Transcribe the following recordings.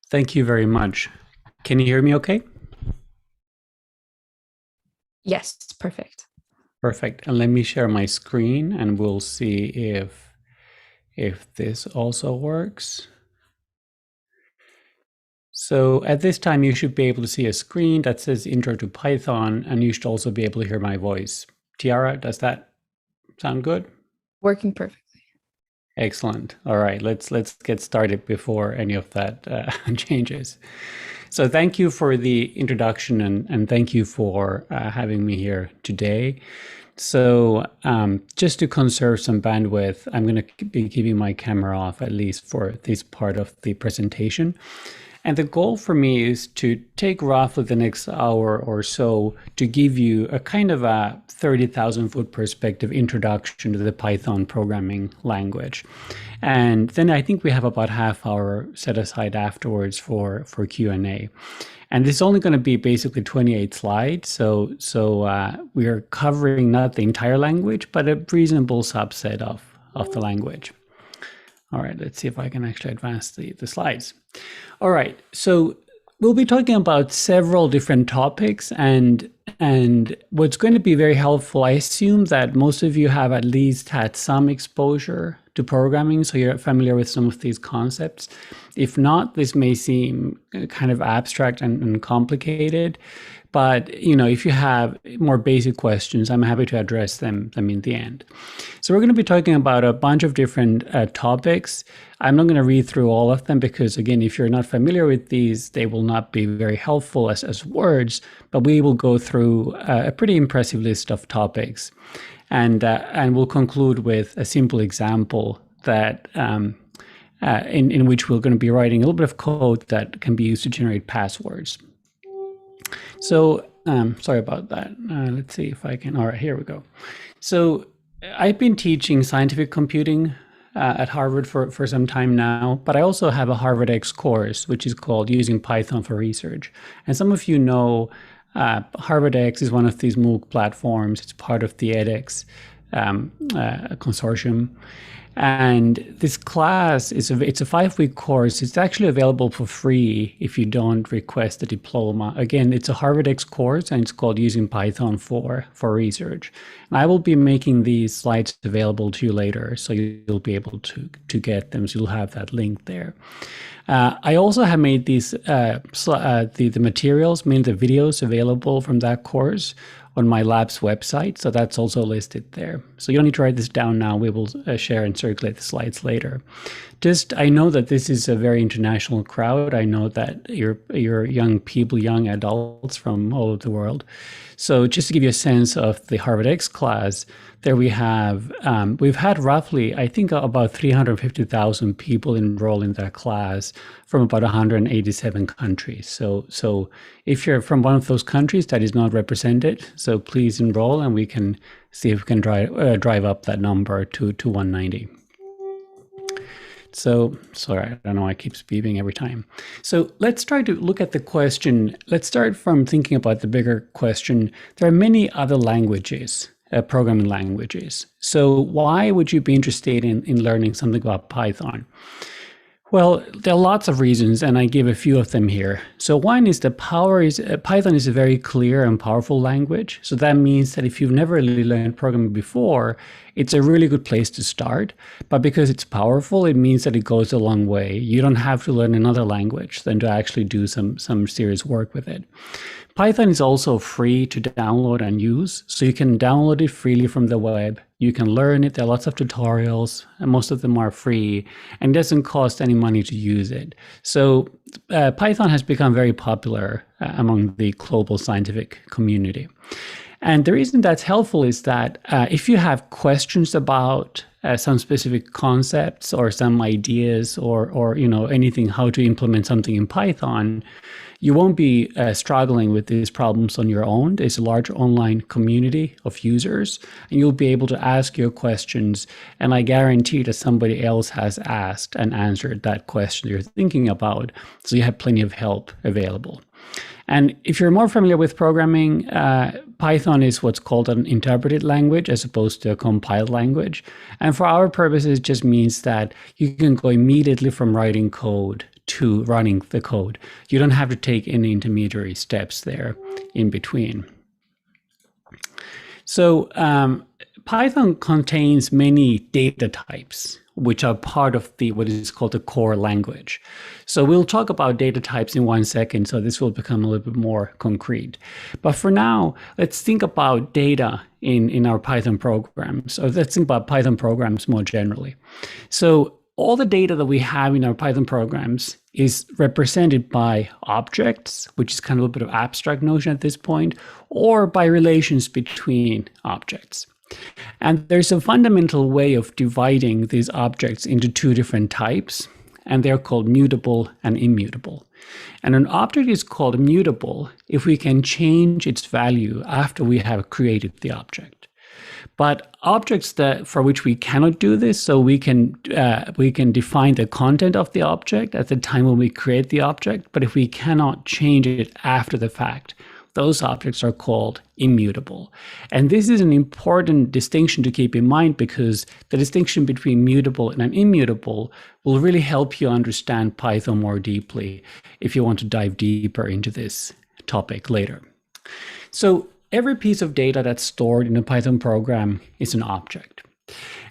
Thank you very much. Can you hear me okay? Yes, perfect. Perfect. And let me share my screen and we'll see if this also works. So at this time, you should be able to see a screen that says Intro to Python, and you should also be able to hear my voice. Tiara, does that sound good? Working perfectly. Excellent. All right, let's get started before any of that changes. So thank you for the introduction and thank you for having me here today. So just to conserve some bandwidth, I'm going to be keeping my camera off at least for this part of the presentation. And the goal for me is to take roughly the next hour or so to give you a kind of a 30,000 foot perspective introduction to the Python programming language. And then I think we have about half hour set aside afterwards for Q&A. And this is only going to be basically 28 slides. So we are covering not the entire language, but a reasonable subset of the language. All right, let's see if I can actually advance the slides. All right, so we'll be talking about several different topics, and what's going to be very helpful, I assume that most of you have at least had some exposure to programming, so you're familiar with some of these concepts. If not, this may seem kind of abstract and complicated, but if you have more basic questions, I'm happy to address them in the end. So we're going to be talking about a bunch of different topics. I'm not going to read through all of them because, again, if you're not familiar with these, they will not be very helpful as words, but we will go through a pretty impressive list of topics. And we'll conclude with a simple example that in which we're going to be writing a little bit of code that can be used to generate passwords. So sorry about that. Let's see if I can. All right, here we go. So I've been teaching scientific computing at Harvard for some time now, but I also have a Harvard X course, which is called Using Python for Research. And some of you know Harvard X is one of these MOOC platforms. It's part of the edX consortium. And this class it's a 5-week course. It's actually available for free if you don't request a diploma. Again, it's a Harvard X course and it's called Using Python for Research. And I will be making these slides available to you later, so you'll be able to get them. So you'll have that link there. I also have made these the materials, mainly the videos available from that course on my lab's website. So that's also listed there. So you don't need to write this down now. We will share and circulate the slides later. I know that this is a very international crowd. I know that you're young people, young adults from all over the world. So just to give you a sense of the Harvard X class, there we've had roughly, I think, about 350,000 people enroll in that class from about 187 countries. So if you're from one of those countries that is not represented, so please enroll and we can see if we can drive up that number to 190. So sorry, I don't know, I keep beeping every time. So let's try to look at the question. Let's start from thinking about the bigger question. There are many other languages, programming languages. So why would you be interested in learning something about Python? Well, there are lots of reasons, and I give a few of them here. So one is Python is a very clear and powerful language. So that means that if you've never really learned programming before, it's a really good place to start. But because it's powerful, it means that it goes a long way. You don't have to learn another language than to actually do some serious work with it. Python is also free to download and use, so you can download it freely from the web. You can learn it. There are lots of tutorials, and most of them are free, and it doesn't cost any money to use it. So Python has become very popular among the global scientific community. And the reason that's helpful is that if you have questions about some specific concepts or some ideas or anything, how to implement something in Python, you won't be struggling with these problems on your own. There's a large online community of users, and you'll be able to ask your questions. And I guarantee that somebody else has asked and answered that question you're thinking about. So you have plenty of help available. And if you're more familiar with programming, Python is what's called an interpreted language as opposed to a compiled language. And for our purposes, it just means that you can go immediately from writing code to running the code. You don't have to take any intermediary steps there in between. So Python contains many data types, which are part of the what is called the core language. So we'll talk about data types in 1 second, so this will become a little bit more concrete. But for now, let's think about data in our Python programs, or let's think about Python programs more generally. So all the data that we have in our Python programs is represented by objects, which is kind of a bit of abstract notion at this point, or by relations between objects. And there's a fundamental way of dividing these objects into 2 different types, and they're called mutable and immutable. And an object is called mutable if we can change its value after we have created the object. But objects for which we cannot do this, so we can define the content of the object at the time when we create the object, but if we cannot change it after the fact, those objects are called immutable. And this is an important distinction to keep in mind, because the distinction between mutable and immutable will really help you understand Python more deeply if you want to dive deeper into this topic later. So every piece of data that's stored in a Python program is an object.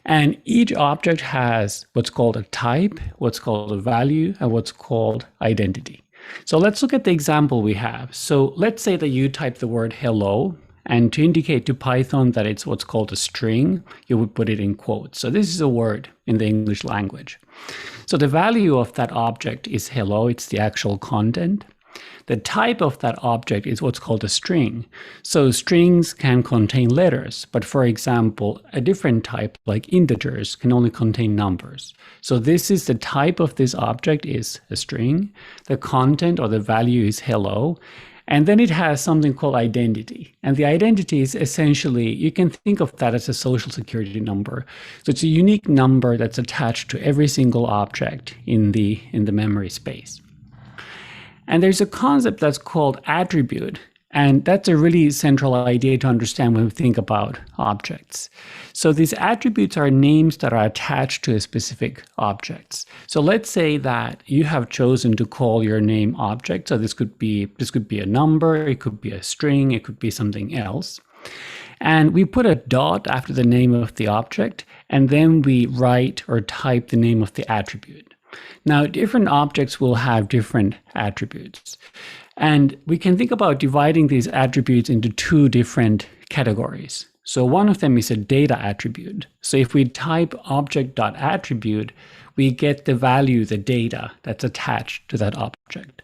And each object has what's called a type, what's called a value, and what's called identity. So let's look at the example we have. So let's say that you type the word hello, and to indicate to Python that it's what's called a string, you would put it in quotes. So this is a word in the English language. So the value of that object is hello, it's the actual content. The type of that object is what's called a string. So strings can contain letters, but for example, a different type like integers can only contain numbers. So this is the type of this object is a string. The content or the value is hello. And then it has something called identity. And the identity is essentially, you can think of that as a social security number. So it's a unique number that's attached to every single object in the memory space. And there's a concept that's called attribute, and that's a really central idea to understand when we think about objects. So these attributes are names that are attached to a specific objects. So let's say that you have chosen to call your name object. So this could be a number, it could be a string, it could be something else. And we put a dot after the name of the object, and then we write or type the name of the attribute. Now, different objects will have different attributes. And we can think about dividing these attributes into 2 different categories. So one of them is a data attribute. So if we type object.attribute, we get the value, the data that's attached to that object.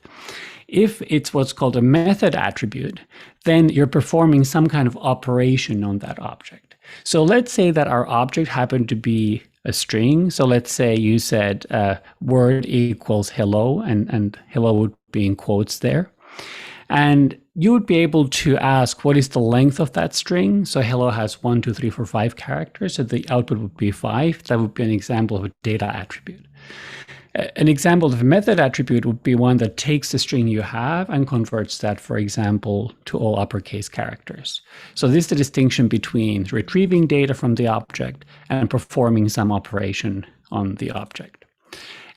If it's what's called a method attribute, then you're performing some kind of operation on that object. So let's say that our object happened to be a string. So let's say you said word equals hello, and hello would be in quotes there. And you would be able to ask, what is the length of that string? So hello has 1, 2, 3, 4, 5 characters. So the output would be 5. That would be an example of a data attribute. An example of a method attribute would be one that takes the string you have and converts that, for example, to all uppercase characters. So this is the distinction between retrieving data from the object and performing some operation on the object.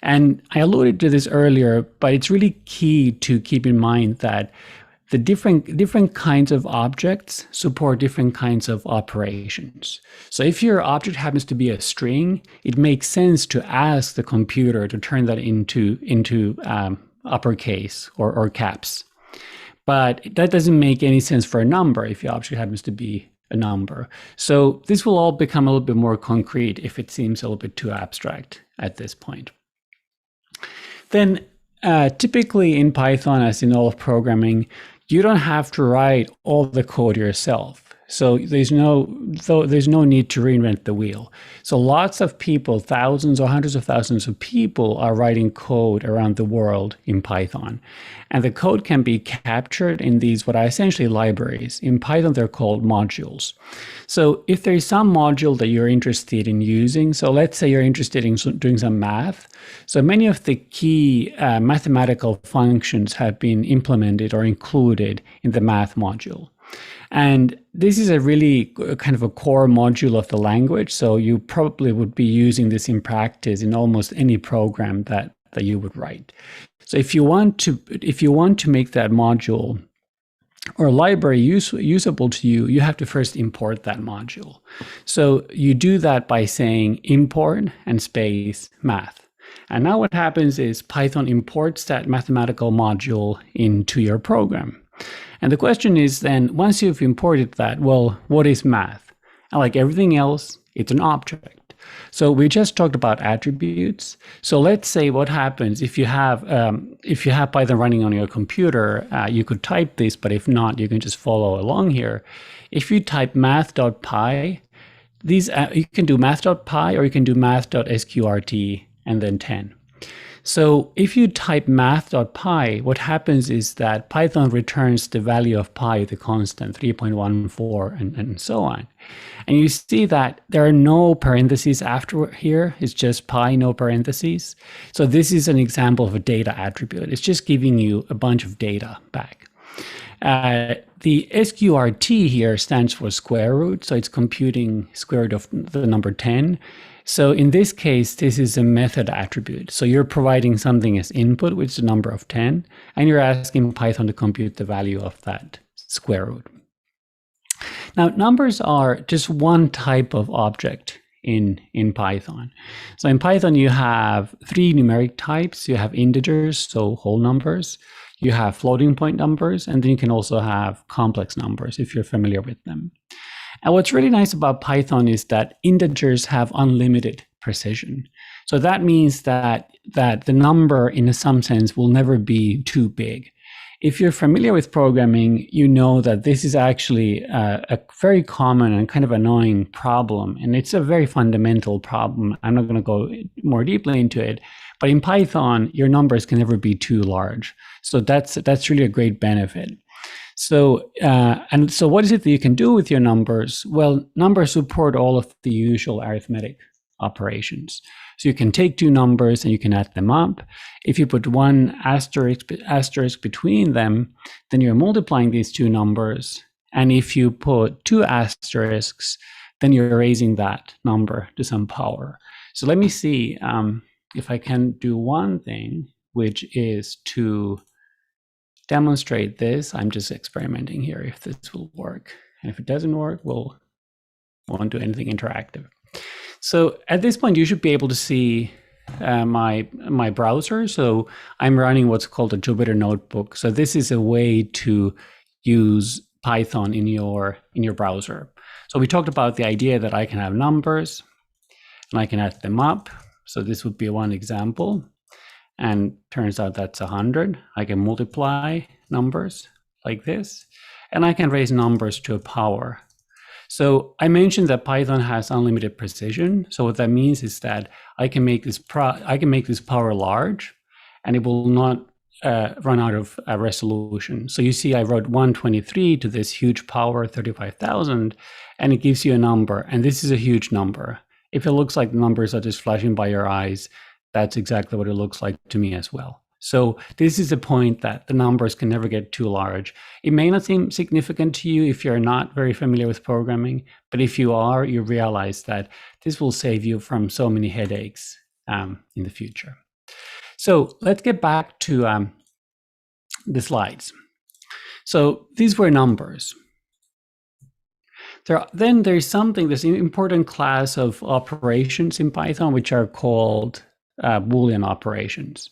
And I alluded to this earlier, but it's really key to keep in mind that the different kinds of objects support different kinds of operations. So if your object happens to be a string, it makes sense to ask the computer to turn that into uppercase or caps. But that doesn't make any sense for a number if your object happens to be a number. So this will all become a little bit more concrete if it seems a little bit too abstract at this point. Then typically in Python, as in all of programming, you don't have to write all the code yourself. So there's no need to reinvent the wheel. So lots of people, thousands or hundreds of thousands of people are writing code around the world in Python. And the code can be captured in these what are essentially libraries. In Python, they're called modules. So if there is some module that you're interested in using, so let's say you're interested in doing some math. So many of the key mathematical functions have been implemented or included in the math module. And this is a really kind of a core module of the language. So you probably would be using this in practice in almost any program that that you would write. So if you want to make that module or library usable to you, you have to first import that module. So you do that by saying import and space math. And now what happens is Python imports that mathematical module into your program. And the question is then, once you've imported that, well, what is math? And like everything else, it's an object. So we just talked about attributes. So let's say what happens if you have Python running on your computer, you could type this, but if not, you can just follow along here. If you type math.py, these you can do math.py or you can do math.sqrt and then 10. So if you type math.py, what happens is that Python returns the value of pi, the constant 3.14 and so on. And you see that there are no parentheses after here. It's just pi, no parentheses. So this is an example of a data attribute. It's just giving you a bunch of data back. The sqrt here stands for square root. So it's computing square root of the number 10. So in this case, this is a method attribute. So you're providing something as input, which is the number of 10, and you're asking Python to compute the value of that square root. Now, numbers are just one type of object in Python. So in Python, you have 3 numeric types. You have integers, so whole numbers. You have floating point numbers, and then you can also have complex numbers if you're familiar with them. And what's really nice about Python is that integers have unlimited precision. So that means that the number, in some sense, will never be too big. If you're familiar with programming, you know that this is actually a very common and kind of annoying problem. And it's a very fundamental problem. I'm not going to go more deeply into it. But in Python, your numbers can never be too large. So that's really a great benefit. So, so what is it that you can do with your numbers? Well, numbers support all of the usual arithmetic operations. So you can take 2 numbers and you can add them up. If you put 1 asterisk between them, then you're multiplying these 2 numbers. And if you put 2 asterisks, then you're raising that number to some power. So let me see if I can do one thing, which is to demonstrate this. I'm just experimenting here if this will work. And if it doesn't work, we'll won't do anything interactive. So at this point, you should be able to see my browser. So I'm running what's called a Jupyter Notebook. So this is a way to use Python in your browser. So we talked about the idea that I can have numbers and I can add them up. So this would be one example. And turns out that's 100. I can multiply numbers like this, and I can raise numbers to a power. So I mentioned that Python has unlimited precision. So what that means is that I can make this power large, and it will not run out of resolution. So you see, I wrote 123 to this huge power, 35,000, and it gives you a number. And this is a huge number. If it looks like the numbers are just flashing by your eyes, that's exactly what it looks like to me as well. So this is the point that the numbers can never get too large. It may not seem significant to you if you're not very familiar with programming, but if you are, you realize that this will save you from so many headaches in the future. So let's get back to the slides. So these were numbers. Then there's an important class of operations in Python, which are called Boolean operations.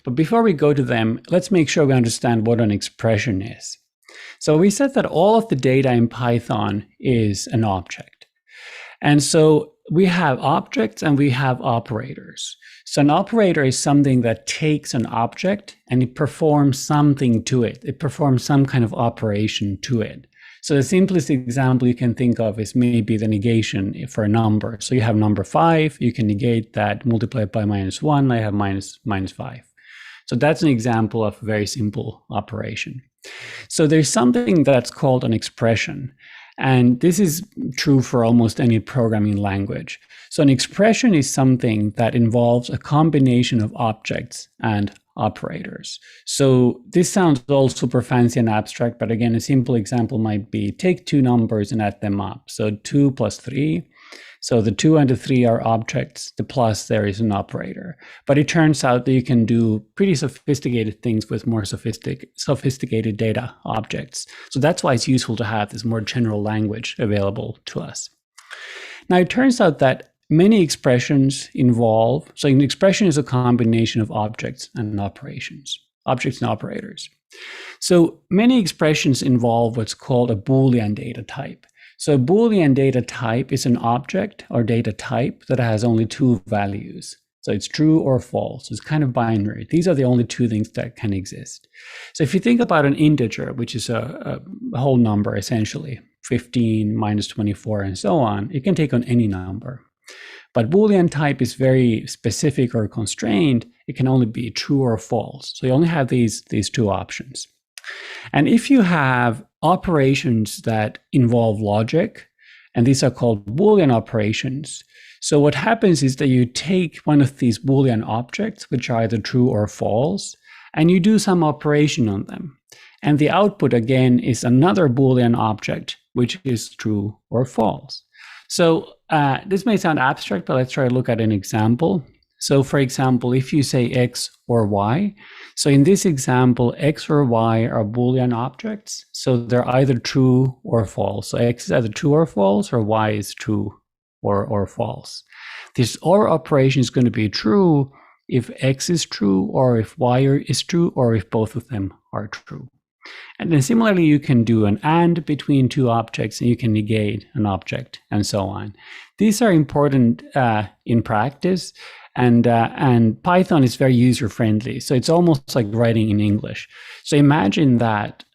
But before we go to them, let's make sure we understand what an expression is. So we said that all of the data in Python is an object. And so we have objects and we have operators. So an operator is something that takes an object and it performs something to it. It performs some kind of operation to it. So the simplest example you can think of is maybe the negation for a number. So you have number 5, you can negate that, multiply it by -1, I have -5. So that's an example of a very simple operation. So there's something that's called an expression. And this is true for almost any programming language. So an expression is something that involves a combination of objects and operators. So this sounds all super fancy and abstract, but again, a simple example might be take 2 numbers and add them up. So 2 plus 3, So the 2 and the 3 are objects. The plus there is an operator. But it turns out that you can do pretty sophisticated things with more sophisticated data objects. So that's why it's useful to have this more general language available to us. Now, it turns out that many expressions involve, so an expression is a combination of objects and operations, objects and operators. So many expressions involve what's called a Boolean data type. So a Boolean data type is an object or data type that has only two values. So it's true or false. It's kind of binary. These are the only two things that can exist. So if you think about an integer, which is a whole number essentially, 15 minus 24 and so on, it can take on any number. But Boolean type is very specific or constrained. It can only be true or false. So you only have these two options. And if you have operations that involve logic, and these are called Boolean operations, so what happens is that you take one of these Boolean objects, which are either true or false, and you do some operation on them. And the output, again, is another Boolean object, which is true or false. So this may sound abstract, but let's try to look at an example. So for example, if you say X or Y, so in this example, X or Y are Boolean objects. So they're either true or false. So X is either true or false, or Y is true or false. This OR operation is going to be true if X is true, or if Y is true, or if both of them are true. And then similarly, you can do an AND between two objects, and you can negate an object, and so on. These are important in practice, and Python is very user-friendly. So it's almost like writing in English. So imagine that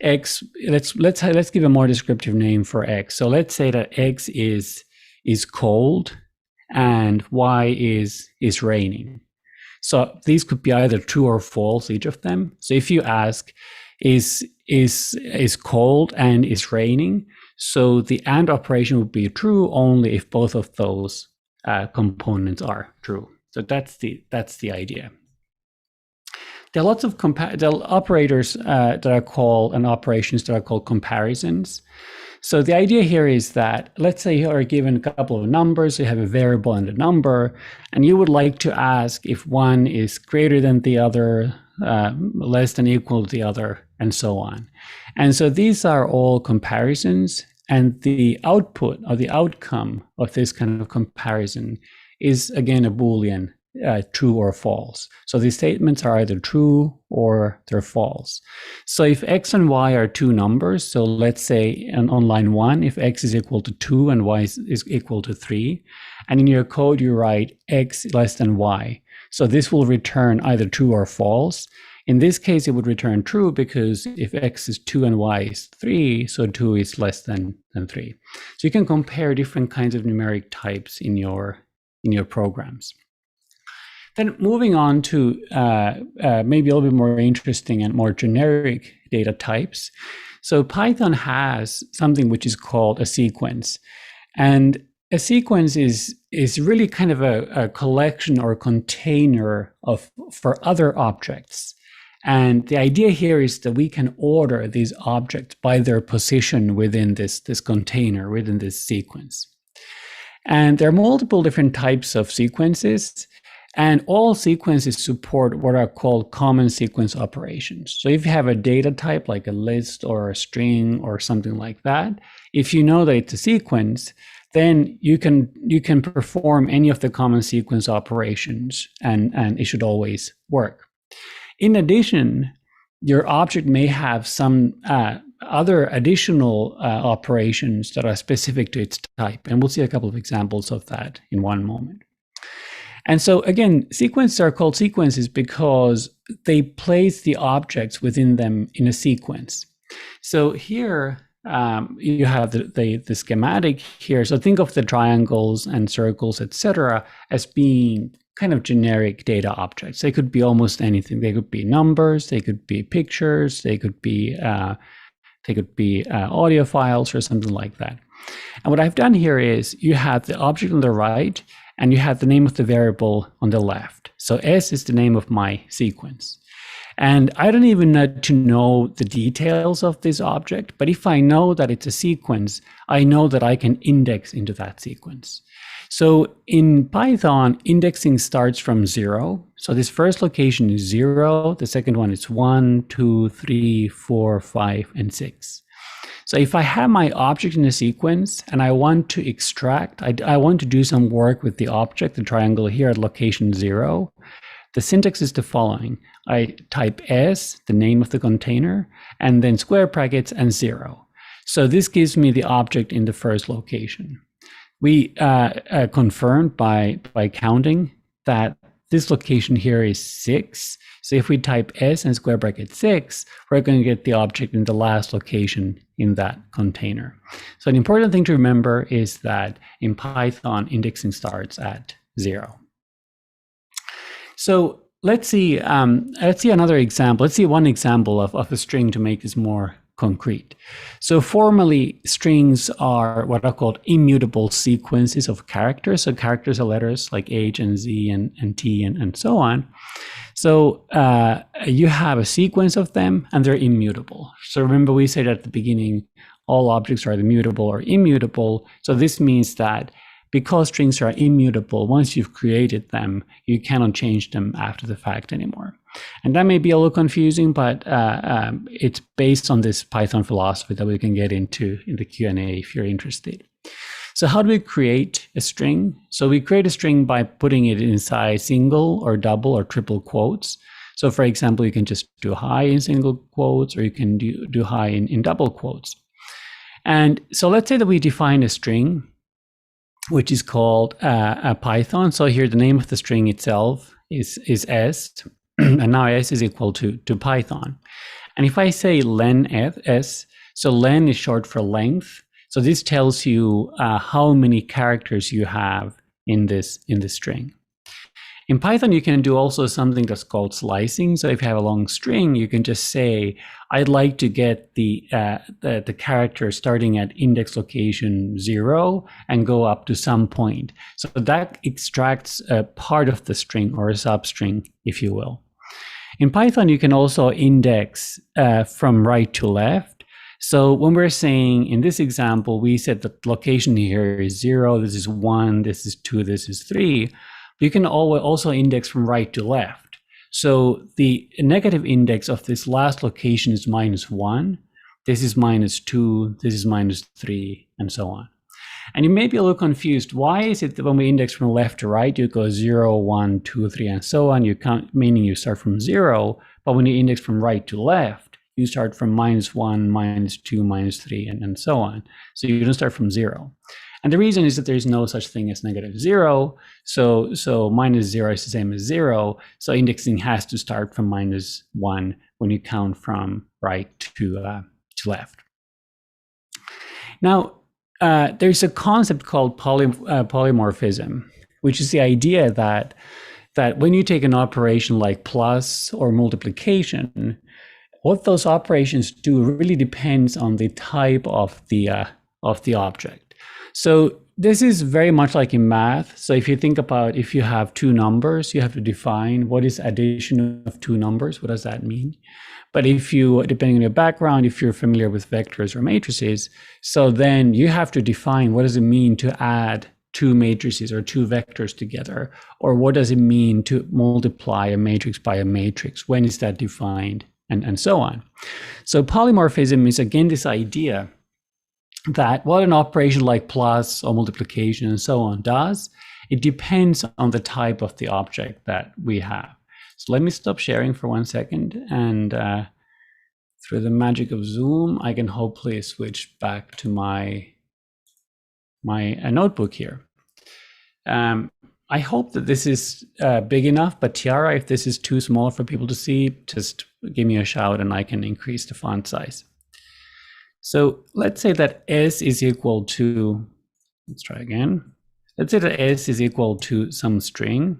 X. Let's give a more descriptive name for X. So let's say that X is cold, and Y is raining. So these could be either true or false, each of them. So if you ask, is cold and is raining, so the AND operation would be true only if both of those components are true. So that's the idea. There are lots of operators that are called, and operations that are called comparisons. So the idea here is that, let's say you are given a couple of numbers, you have a variable and a number, and you would like to ask if one is greater than the other, less than equal to the other, and so on. And so these are all comparisons, and the output or the outcome of this kind of comparison is, again, a Boolean, true or false. So these statements are either true or they're false. So if X and Y are two numbers, so let's say on line 1, if X is equal to 2 and Y is equal to 3, and in your code you write X less than Y. So this will return either true or false. In this case, it would return true, because if X is 2 and Y is 3, so 2 is less than 3. So you can compare different kinds of numeric types in your programs. Then moving on to maybe a little bit more interesting and more generic data types. So Python has something which is called a sequence. And a sequence is really kind of a collection or container for other objects. And the idea here is that we can order these objects by their position within this container, within this sequence. And there are multiple different types of sequences. And all sequences support what are called common sequence operations. So if you have a data type like a list or a string or something like that, if you know that it's a sequence, then you can perform any of the common sequence operations, and it should always work. In addition, your object may have some other additional operations that are specific to its type. And we'll see a couple of examples of that in one moment. And so again, sequences are called sequences because they place the objects within them in a sequence. So here you have the schematic here. So think of the triangles and circles, etc., as being kind of generic data objects. They could be almost anything. They could be numbers, they could be pictures, they could be audio files or something like that. And what I've done here is you have the object on the right, and you have the name of the variable on the left. So S is the name of my sequence. And I don't even need to know the details of this object, but if I know that it's a sequence, I know that I can index into that sequence. So in Python, indexing starts from 0. So this first location is 0. The second one is 1, 2, 3, 4, 5, and 6. So if I have my object in a sequence and I want to extract, I want to do some work with the object, the triangle here at location 0, the syntax is the following. I type S, the name of the container, and then square brackets and 0. So this gives me the object in the first location. We confirmed by counting that this location here is 6. So if we type S and square bracket 6, we're going to get the object in the last location in that container. So an important thing to remember is that in Python, indexing starts at 0. So let's see another example. Let's see one example of a string to make this more concrete. So formally, strings are what are called immutable sequences of characters. So characters are letters like H and Z and T and so on. So you have a sequence of them and they're immutable. So remember we said at the beginning, all objects are either mutable or immutable. So this means that because strings are immutable, once you've created them, you cannot change them after the fact anymore. And that may be a little confusing, but it's based on this Python philosophy that we can get into in the Q&A if you're interested. So how do we create a string? So we create a string by putting it inside single or double or triple quotes. So for example, you can just do hi in single quotes, or you can do hi in double quotes. And so let's say that we define a string, which is called a Python. So here the name of the string itself is S, and now S is equal to Python. And if I say len S, so len is short for length. So this tells you how many characters you have in this string. In Python, you can do also something that's called slicing. So if you have a long string, you can just say, I'd like to get the character starting at index location 0 and go up to some point. So that extracts a part of the string or a substring, if you will. In Python, you can also index from right to left. So when we're saying in this example, we said that location here is 0, this is 1, this is 2, this is 3. You can also index from right to left. So the negative index of this last location is -1. This is -2. This is -3, and so on. And you may be a little confused. Why is it that when we index from left to right, you go 0, 1, 2, 3, and so on? You count, meaning you start from 0. But when you index from right to left, you start from -1, -2, -3, and so on. So you don't start from 0. And the reason is that there's no such thing as -0. So -0 is the same as 0. So indexing has to start from -1 when you count from right to left. Now, there's a concept called polymorphism, which is the idea that when you take an operation like plus or multiplication, what those operations do really depends on the type of the object. So this is very much like in math. So if you think about, if you have two numbers, you have to define what is addition of two numbers. What does that mean? But if you, depending on your background, if you're familiar with vectors or matrices, so then you have to define what does it mean to add two matrices or two vectors together, or what does it mean to multiply a matrix by a matrix? When is that defined? And so on. So polymorphism is again this idea that what an operation like plus or multiplication and so on does, it depends on the type of the object that we have. So let me stop sharing for 1 second, and through the magic of Zoom, I can hopefully switch back to my notebook here. I hope that this is big enough, but Tiara, if this is too small for people to see, just give me a shout and I can increase the font size. So let's say that S is equal to, let's try again. Let's say that S is equal to some string.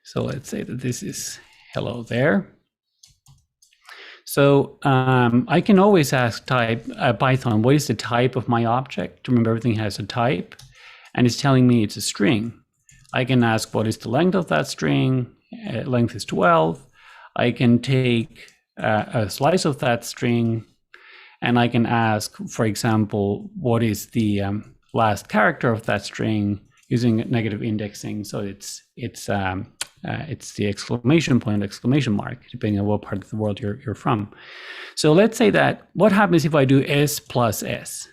So let's say that this is hello there. So I can always ask Python, what is the type of my object? Remember, everything has a type, and it's telling me it's a string. I can ask what is the length of that string. length is 12. I can take a slice of that string, and I can ask, for example, what is the last character of that string using negative indexing. So it's the exclamation point, exclamation mark, depending on what part of the world you're from. So let's say that what happens if I do s plus s?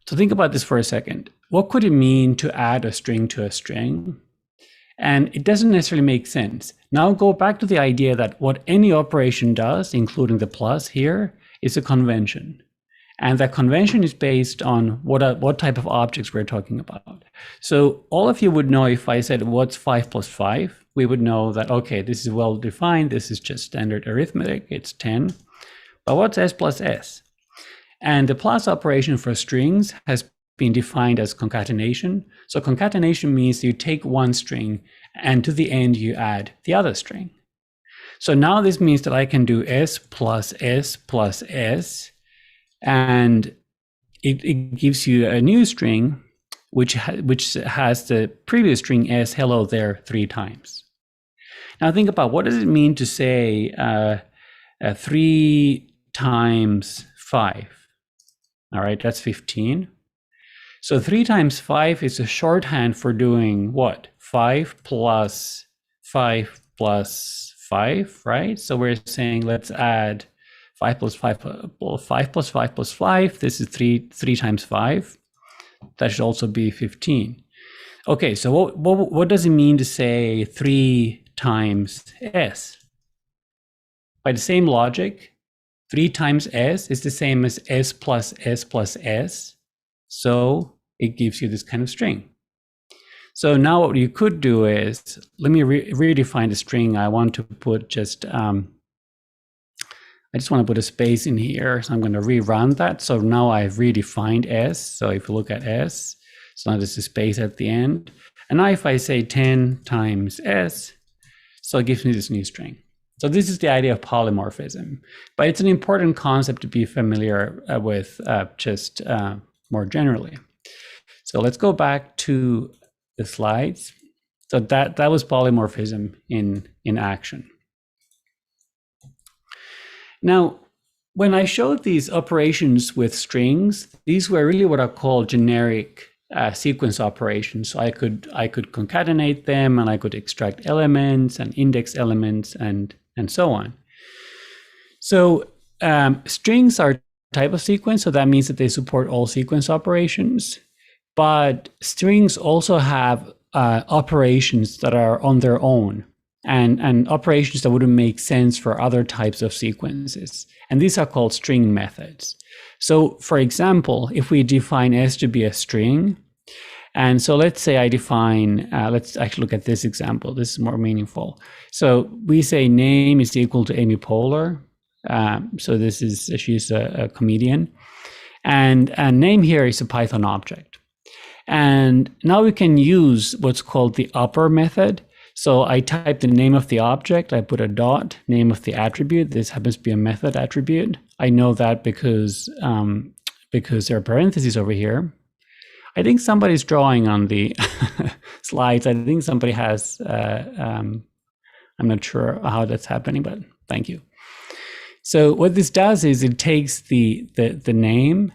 So think about this for a second. What could it mean to add a string to a string? And it doesn't necessarily make sense. Now go back to the idea that what any operation does, including the plus here, is a convention. And that convention is based on what type of objects we're talking about. So all of you would know if I said, what's 5 plus 5? We would know that, okay, this is well defined. This is just standard arithmetic. It's 10. But what's s plus s? And the plus operation for strings has been defined as concatenation. So concatenation means you take one string and to the end you add the other string. So now this means that I can do s plus s plus s, and it gives you a new string which has the previous string s hello there 3 times. Now think about, what does it mean to say 3 times 5? All right, that's 15. So 3 times 5 is a shorthand for doing what? 5 plus 5 plus 5, right? So we're saying let's add 5 plus 5, well, 5 plus 5 plus 5. This is 3 times 5. That should also be 15. Okay, so what does it mean to say 3 times s? By the same logic, 3 times s is the same as s plus s plus s. So it gives you this kind of string. So now what you could do is, let me redefine the string. I want to put just, I just want to put a space in here. So I'm going to rerun that. So now I've redefined s. So if you look at s, so now there's a space at the end. And now if I say 10 times s, so it gives me this new string. So this is the idea of polymorphism, but it's an important concept to be familiar with just more generally. So let's go back to the slides. So that was polymorphism in action. Now, when I showed these operations with strings, these were really what I call generic sequence operations. So I could concatenate them, and I could extract elements and index elements and so on. So strings are a type of sequence, so that means that they support all sequence operations. But strings also have operations that are on their own, and operations that wouldn't make sense for other types of sequences. And these are called string methods. So for example, if we define s to be a string, and so let's say I define, let's actually look at this example. This is more meaningful. So we say name is equal to Amy Poehler. So this is, she's a comedian. And name here is a Python object. And now we can use what's called the upper method. So I type the name of the object, I put a dot, name of the attribute. This happens to be a method attribute. I know that because there are parentheses over here. I think somebody's drawing on the slides. I think somebody has, I'm not sure how that's happening, but thank you. So what this does is it takes the name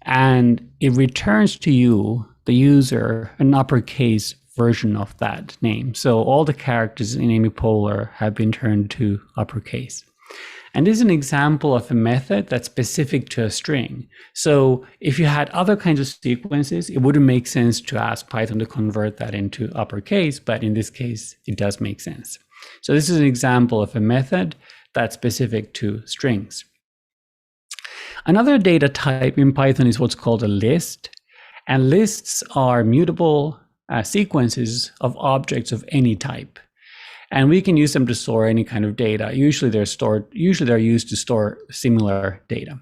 and it returns to you, the user, an uppercase version of that name. So all the characters in Amy Poehler have been turned to uppercase. And this is an example of a method that's specific to a string. So if you had other kinds of sequences, it wouldn't make sense to ask Python to convert that into uppercase, but in this case, it does make sense. So this is an example of a method that's specific to strings. Another data type in Python is what's called a list. And lists are mutable sequences of objects of any type. And we can use them to store any kind of data. Usually they're used to store similar data.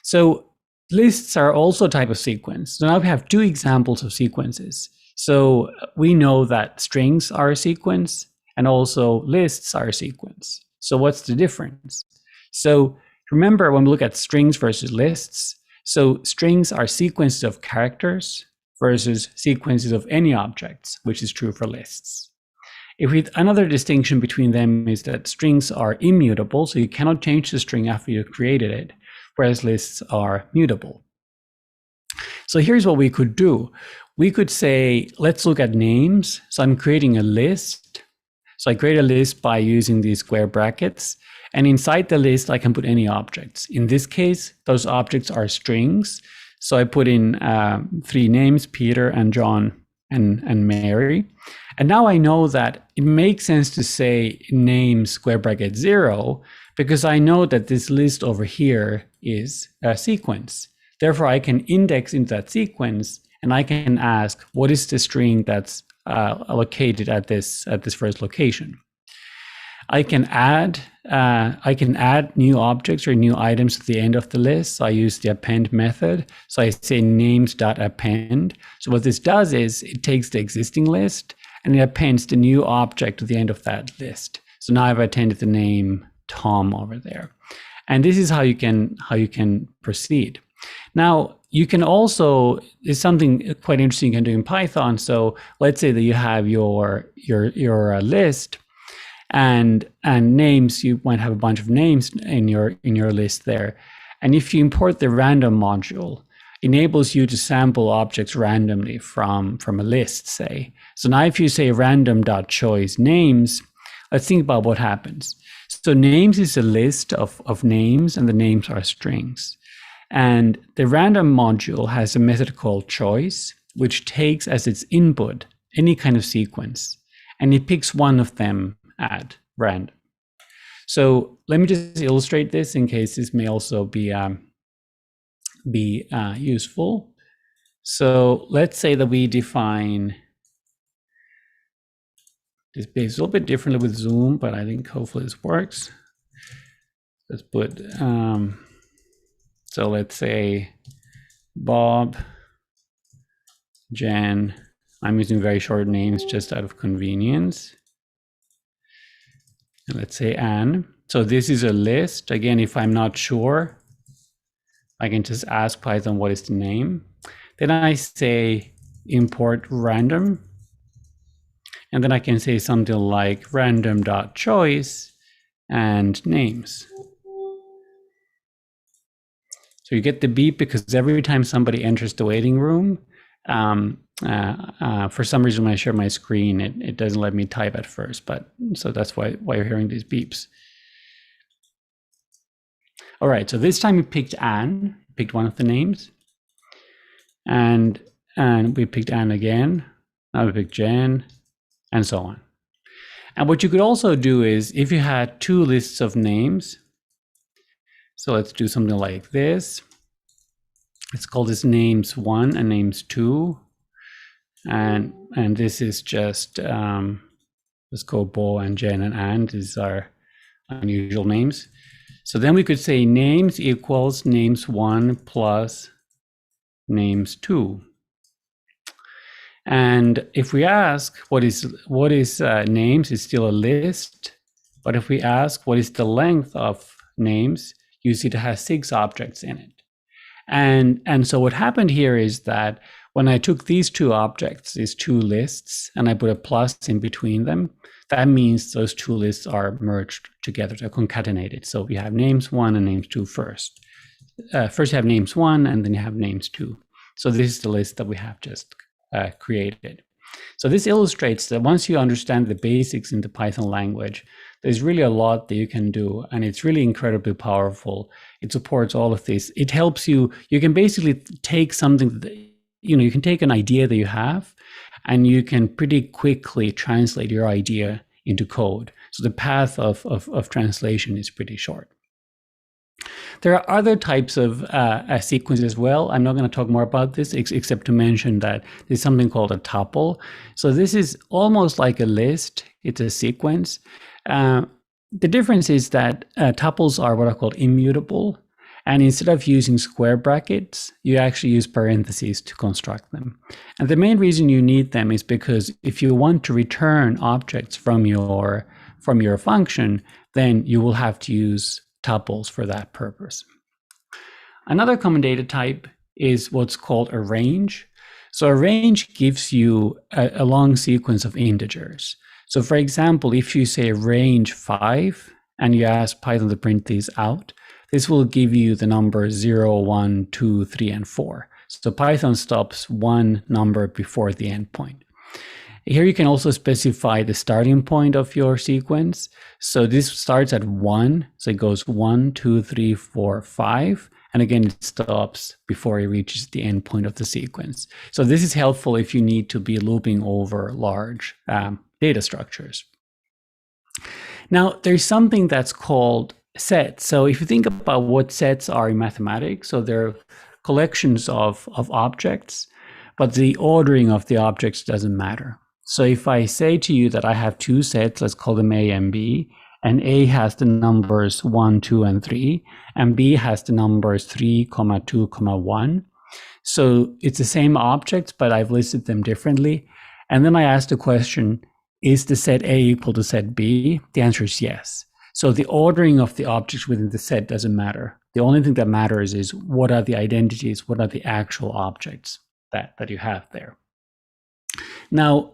So lists are also a type of sequence. So now we have 2 examples of sequences. So we know that strings are a sequence and also lists are a sequence. So what's the difference? So remember when we look at strings versus lists, so strings are sequences of characters versus sequences of any objects, which is true for lists. Another distinction between them is that strings are immutable, so you cannot change the string after you've created it, whereas lists are mutable. So here's what we could do. We could say, let's look at names. So I'm creating a list. So I create a list by using these square brackets. And inside the list, I can put any objects. In this case, those objects are strings. So I put in 3 names, Peter and John and Mary. And now I know that it makes sense to say name square bracket 0, because I know that this list over here is a sequence. Therefore, I can index into that sequence, and I can ask, what is the string that's located at this first location? I can add new objects or new items at the end of the list. So I use the append method. So I say names.append. So what this does is it takes the existing list and it appends the new object at the end of that list. So now I've appended the name Tom over there. And this is how you can proceed. Now, you can also, there's something quite interesting you can do in Python. So let's say that you have your list and names. You might have a bunch of names in your list there. And if you import the random module, enables you to sample objects randomly from a list, say. So now if you say random.choice names, let's think about what happens. So names is a list of names, and the names are strings. And the random module has a method called choice, which takes as its input any kind of sequence, and it picks one of them at random. So let me just illustrate this in case this may also be useful. So let's say that we define this behaves a little bit differently with Zoom, but I think hopefully this works. Let's put so let's say Bob, Jen. I'm using very short names just out of convenience. And let's say Anne. So this is a list. Again, if I'm not sure, I can just ask Python what is the name. Then I say import random. And then I can say something like random.choice and names. So you get the beep because every time somebody enters the waiting room, for some reason when I share my screen, it doesn't let me type at first, but so that's why you're hearing these beeps. All right, so this time we picked Anne, picked one of the names, and we picked Anne again. Now we picked Jen, and so on. And what you could also do is if you had 2 lists of names, so let's do something like this. Let's call this names 1 and names 2. And this is just, let's go Bo and Jen and Anne. These are unusual names. So then we could say names equals names 1 plus names 2. And if we ask what is names, it's still a list. But if we ask what is the length of names, you see it has 6 objects in it. And so what happened here is that when I took these 2 objects, these 2 lists, and I put a plus in between them, that means those 2 lists are merged together, they're concatenated. So we have names 1 and names 2 first. First you have names 1 and then you have names 2. So this is the list that we have just created. So this illustrates that once you understand the basics in the Python language, there's really a lot that you can do, and it's really incredibly powerful. It supports all of this. It helps you. You can basically take something that, you can take an idea that you have, and you can pretty quickly translate your idea into code. So the path of translation is pretty short. There are other types of sequences as well. I'm not going to talk more about this except to mention that there's something called a tuple. So this is almost like a list. It's a sequence. The difference is that tuples are what are called immutable. And instead of using square brackets, you actually use parentheses to construct them. And the main reason you need them is because if you want to return objects from your function, then you will have to use tuples for that purpose. Another common data type is what's called a range. So a range gives you a long sequence of integers. So for example, if you say range 5 and you ask Python to print these out, this will give you the numbers 0, 1, 2, 3, and 4. So Python stops one number before the endpoint. Here you can also specify the starting point of your sequence. So this starts at 1. So it goes 1, 2, 3, 4, 5. And again, it stops before it reaches the endpoint of the sequence. So this is helpful if you need to be looping over large data structures. Now, there's something that's called sets. So if you think about what sets are in mathematics, so they're collections of objects, but the ordering of the objects doesn't matter. So if I say to you that I have two sets, let's call them A and B, and A has the numbers 1, 2, and 3, and B has the numbers 3, 2, 1. So it's the same objects, but I've listed them differently. And then I ask the question, is the set A equal to set B? The answer is yes. So the ordering of the objects within the set doesn't matter. The only thing that matters is what are the identities, what are the actual objects that you have there. Now,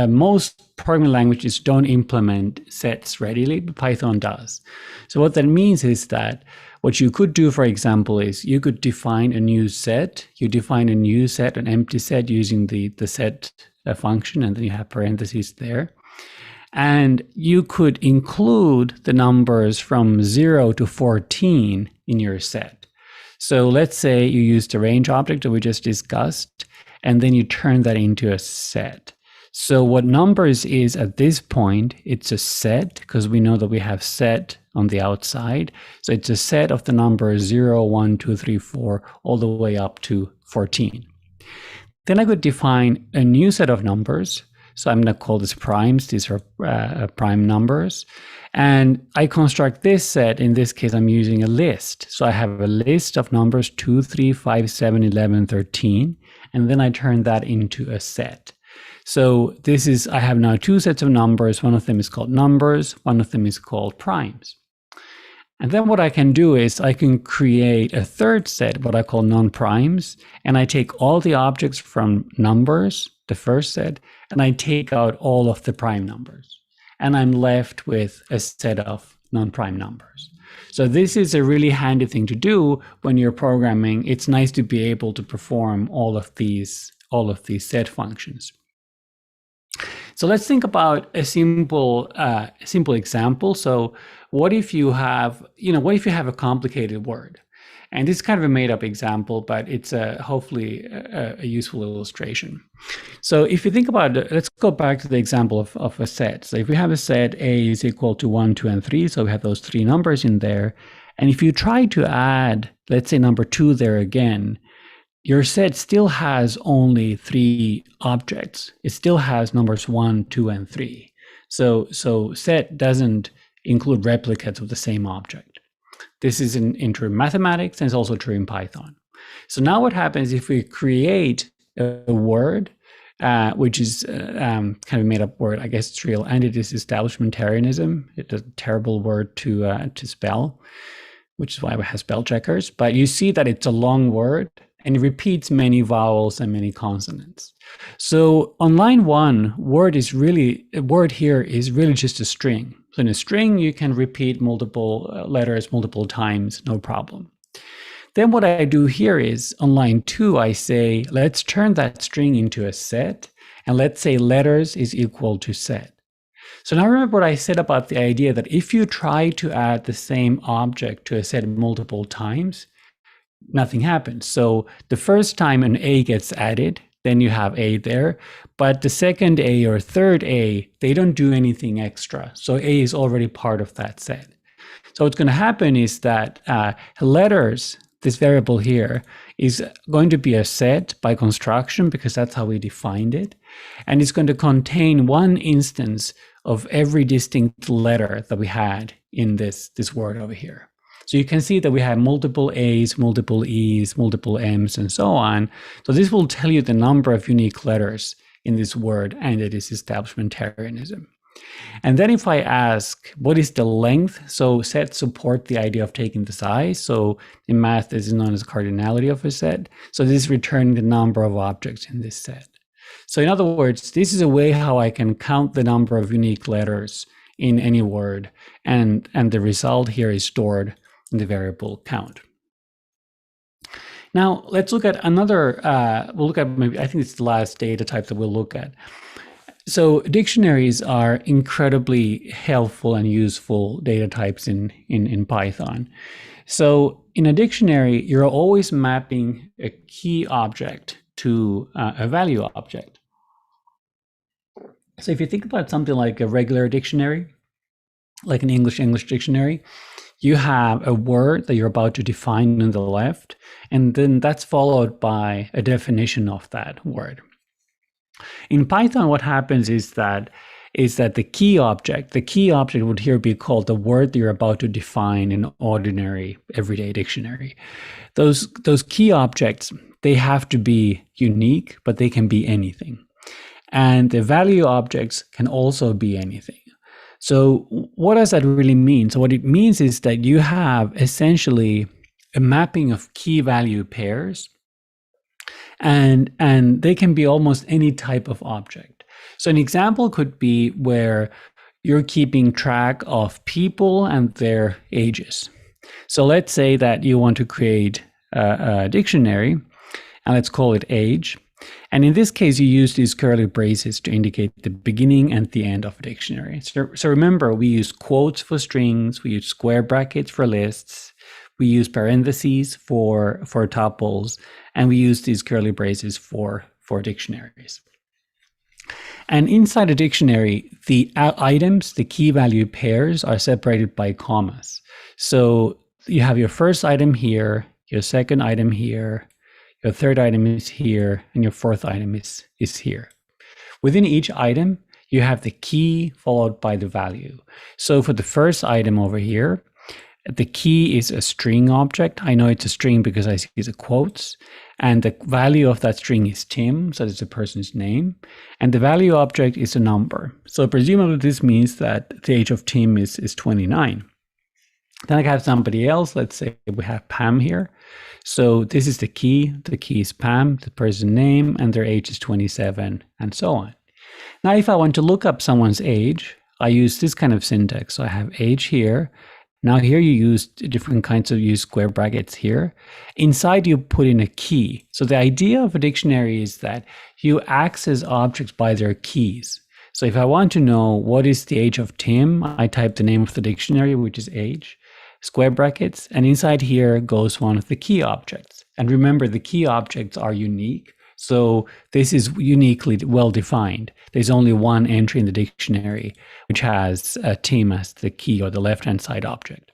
most programming languages don't implement sets readily, but Python does. So what that means is that what you could do, for example, is you could define a new set. You define a new set, an empty set, using the set function, and then you have parentheses there. And you could include the numbers from 0 to 14 in your set. So let's say you use the range object that we just discussed, and then you turn that into a set. So what numbers is at this point, it's a set, because we know that we have set on the outside. So it's a set of the numbers 0, 1, 2, 3, 4, all the way up to 14. Then I could define a new set of numbers. So I'm going to call this primes. These are prime numbers. And I construct this set. In this case, I'm using a list. So I have a list of numbers 2, 3, 5, 7, 11, 13. And then I turn that into a set. So I have now two sets of numbers. One of them is called numbers. One of them is called primes. And then what I can do is I can create a third set, what I call non-primes. And I take all the objects from numbers, the first set, and I take out all of the prime numbers. And I'm left with a set of non-prime numbers. So this is a really handy thing to do when you're programming. It's nice to be able to perform all of these set functions. So let's think about a simple example. So what if you have a complicated word? And this is kind of a made-up example, but it's hopefully a useful illustration. So if you think about it, let's go back to the example of a set. So if we have a set A is equal to 1, 2, and 3, so we have those three numbers in there. And if you try to add, let's say, number 2 there again, your set still has only 3 objects. It still has numbers 1, 2, and 3. So set doesn't include replicates of the same object. This is true in mathematics, and it's also true in Python. So now what happens if we create a word, which is kind of a made-up word, I guess it's real, and it is establishmentarianism. It's a terrible word to spell, which is why we have spell checkers. But you see that it's a long word, and it repeats many vowels and many consonants. So on line 1, word here is really just a string. So in a string, you can repeat multiple letters multiple times, no problem. Then what I do here is on line 2, I say, let's turn that string into a set, and let's say letters is equal to set. So now remember what I said about the idea that if you try to add the same object to a set multiple times, nothing happens. So the first time an A gets added, then you have A there, but the second A or third A, they don't do anything extra. So A is already part of that set. So what's going to happen is that letters, this variable here, is going to be a set by construction because that's how we defined it. And it's going to contain one instance of every distinct letter that we had in this word over here. So you can see that we have multiple A's, multiple E's, multiple M's, and so on. So this will tell you the number of unique letters in this word, and it is establishmentarianism. And then if I ask, what is the length? So sets support the idea of taking the size. So in math, this is known as cardinality of a set. So this is returning the number of objects in this set. So in other words, this is a way how I can count the number of unique letters in any word. And the result here is stored in the variable count. Now let's look at another, we'll look at maybe, I think it's the last data type that we'll look at. So dictionaries are incredibly helpful and useful data types in Python. So in a dictionary, you're always mapping a key object to a value object. So if you think about something like a regular dictionary, like an English dictionary, you have a word that you're about to define on the left, and then that's followed by a definition of that word. In Python, what happens is that the key object would here be called the word that you're about to define in ordinary everyday dictionary. Those key objects, they have to be unique, but they can be anything. And the value objects can also be anything. So what does that really mean? So what it means is that you have essentially a mapping of key value pairs, and they can be almost any type of object. So an example could be where you're keeping track of people and their ages. So let's say that you want to create a dictionary, and let's call it age. And in this case, you use these curly braces to indicate the beginning and the end of a dictionary. So remember, we use quotes for strings, we use square brackets for lists, we use parentheses for tuples, and we use these curly braces for dictionaries. And inside a dictionary, the items, the key value pairs, are separated by commas. So you have your first item here, your second item here, your third item is here, and your fourth item is here. Within each item, you have the key followed by the value. So for the first item over here, the key is a string object. I know it's a string because I see the quotes. And the value of that string is Tim, so it's a person's name. And the value object is a number. So presumably this means that the age of Tim is 29. Then I have somebody else. Let's say we have Pam here. So this is the key. The key is Pam, the person's name, and their age is 27, and so on. Now, if I want to look up someone's age, I use this kind of syntax. So I have age here. Now here you use different kinds of use square brackets here. Inside you put in a key. So the idea of a dictionary is that you access objects by their keys. So if I want to know what is the age of Tim, I type the name of the dictionary, which is age, square brackets, and inside here goes one of the key objects. And remember, the key objects are unique. So this is uniquely well defined. There's only one entry in the dictionary which has Tim as the key or the left-hand side object.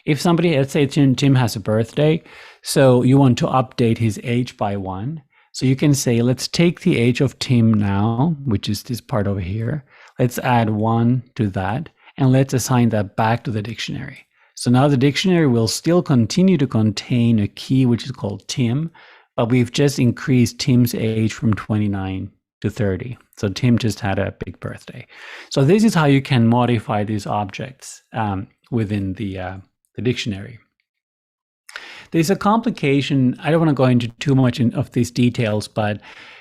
If somebody, let's say Tim has a birthday, so you want to update his age by 1. So you can say, let's take the age of Tim now, which is this part over here. Let's add 1 to that, and let's assign that back to the dictionary. So now the dictionary will still continue to contain a key which is called Tim, but we've just increased Tim's age from 29 to 30. So Tim just had a big birthday. So this is how you can modify these objects within the dictionary. There's a complication. I don't want to go into too much of these details, but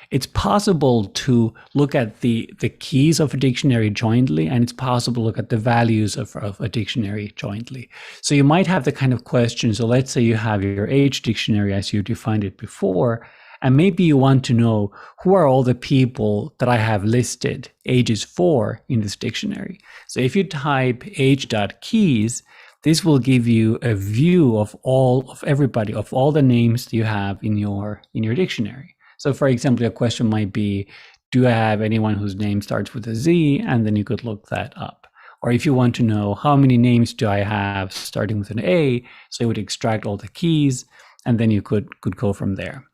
it's possible to look at the keys of a dictionary jointly, and it's possible to look at the values of a dictionary jointly. So you might have the kind of question, so let's say you have your age dictionary as you defined it before, and maybe you want to know who are all the people that I have listed ages for in this dictionary. So if you type age.keys, this will give you a view of everybody, of all the names that you have in your dictionary. So for example, your question might be, do I have anyone whose name starts with a Z? And then you could look that up. Or if you want to know how many names do I have starting with an A, so you would extract all the keys, and then you could go from there.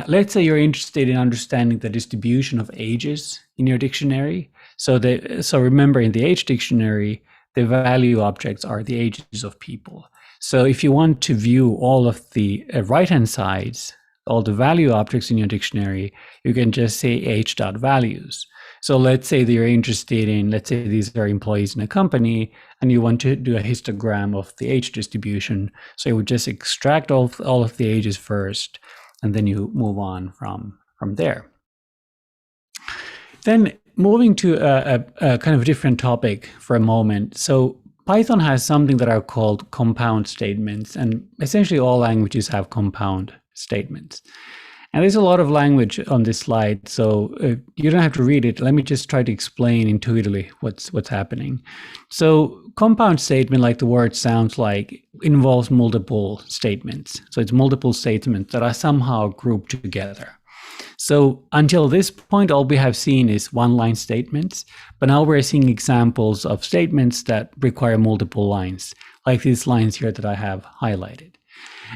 Let's say you're interested in understanding the distribution of ages in your dictionary. So remember, in the age dictionary, the value objects are the ages of people. So if you want to view all of the right-hand sides all the value objects in your dictionary, you can just say h.values. So let's say that you're interested in, let's say these are employees in a company, and you want to do a histogram of the age distribution. So you would just extract all of the ages first, and then you move on from there. Then moving to a kind of different topic for a moment. So Python has something that are called compound statements, and essentially all languages have compound statements. And there's a lot of language on this slide, so you don't have to read it. Let me just try to explain intuitively what's happening. So compound statement, like the word sounds like, involves multiple statements. So it's multiple statements that are somehow grouped together. So until this point, all we have seen is one-line statements, but now we're seeing examples of statements that require multiple lines, like these lines here that I have highlighted.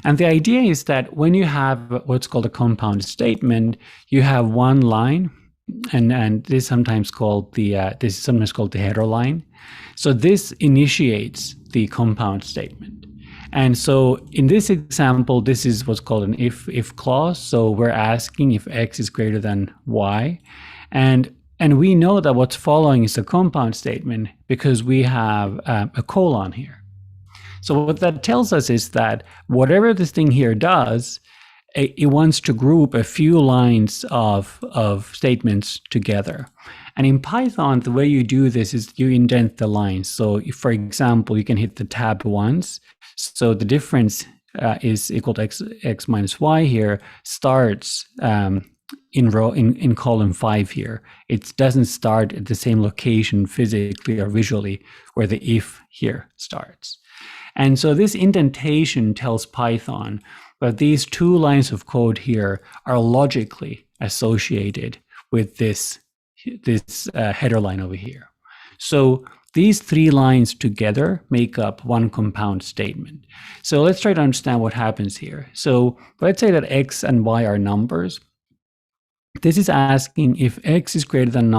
And the idea is that when you have what's called a compound statement, you have one line, and this is sometimes called the header line. So this initiates the compound statement. And so in this example, this is what's called an if clause. So we're asking if x is greater than y. And we know that what's following is a compound statement because we have a colon here. So what that tells us is that whatever this thing here does, it wants to group a few lines of statements together. And in Python, the way you do this is you indent the lines. So if, for example, you can hit the tab once. So the difference is equal to x minus y here starts in column 5 here. It doesn't start at the same location physically or visually where the if here starts. And so this indentation tells Python that these two lines of code here are logically associated with this header line over here. So these three lines together make up one compound statement. So let's try to understand what happens here. So let's say that x and y are numbers. This is asking if x is greater than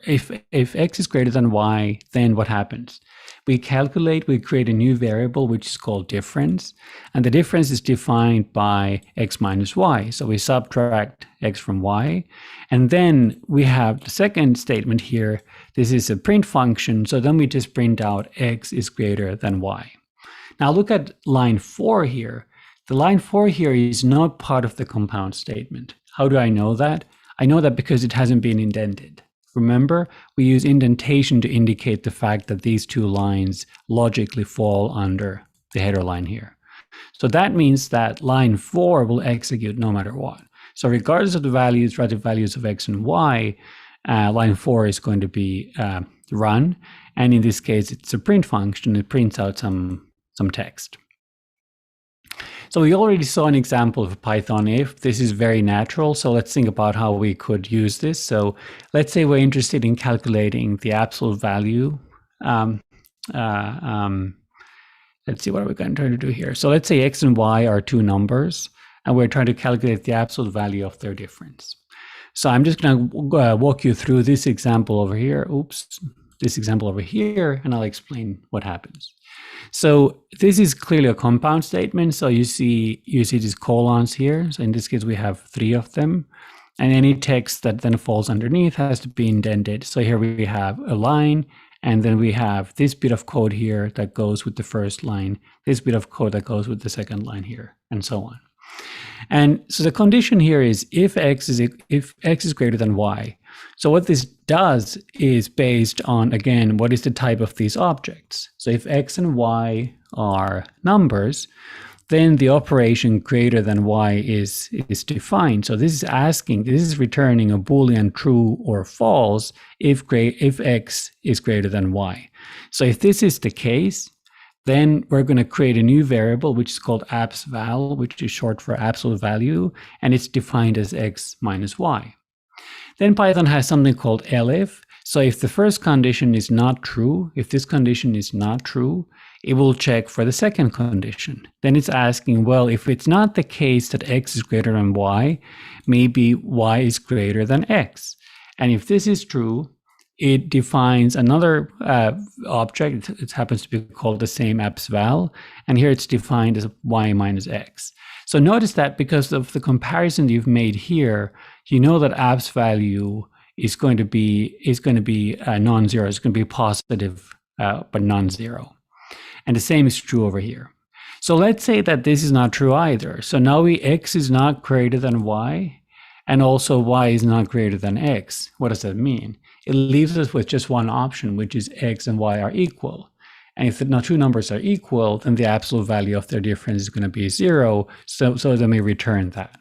if x is greater than y, then what happens? We create a new variable which is called difference, and the difference is defined by x minus y. So we subtract x from y, and then we have the second statement here. This is a print function, so then we just print out x is greater than y. Now look at line 4 here. The line 4 here is not part of the compound statement. How do I know that? I know that because it hasn't been indented. Remember, we use indentation to indicate the fact that these two lines logically fall under the header line here. So that means that line 4 will execute no matter what. So regardless of the relative values of x and y, line 4 is going to be run. And in this case, it's a print function. It prints out some text. So we already saw an example of Python if. This is very natural. So let's think about how we could use this. So let's say we're interested in calculating the absolute value. Let's see what we're going to try to do here. So let's say x and y are two numbers, and we're trying to calculate the absolute value of their difference. So I'm just going to walk you through this example over here. This example over here, and I'll explain what happens. So this is clearly a compound statement. So you see these colons here. So in this case, we have 3 of them. And any text that then falls underneath has to be indented. So here we have a line, and then we have this bit of code here that goes with the first line, this bit of code that goes with the second line here, and so on. And so the condition here is if x is greater than y. So what this does is based on, again, what is the type of these objects. So if x and y are numbers, then the operation greater than y is defined. So this is returning a Boolean true or false if x is greater than y. So if this is the case, then we're going to create a new variable, which is called absval, which is short for absolute value, and it's defined as x minus y. Then Python has something called elif. So if the first condition is not true, if this condition is not true, it will check for the second condition. Then it's asking, well, if it's not the case that x is greater than y, maybe y is greater than x. And if this is true, it defines another object. It happens to be called the same absval, and here it's defined as y minus x. So notice that because of the comparison you've made here, you know that abs value is going to be non-zero. It's going to be positive, but non-zero. And the same is true over here. So let's say that this is not true either. So now x is not greater than y, and also y is not greater than x. What does that mean? It leaves us with just one option, which is x and y are equal. And if the two numbers are equal, then the absolute value of their difference is going to be 0. So then we return that.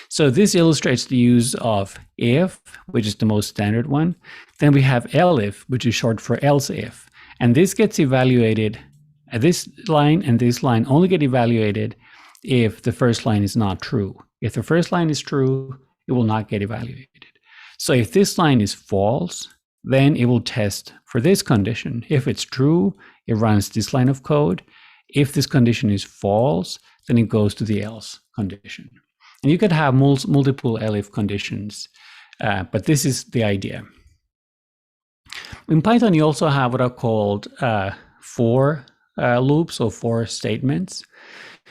So this illustrates the use of if, which is the most standard one. Then we have elif, which is short for else if. And this gets evaluated, this line and this line only get evaluated if the first line is not true. If the first line is true, it will not get evaluated. So if this line is false, then it will test for this condition. If it's true, it runs this line of code. If this condition is false, then it goes to the else condition. And you could have multiple elif conditions, but this is the idea. In Python, you also have what are called for loops or for statements.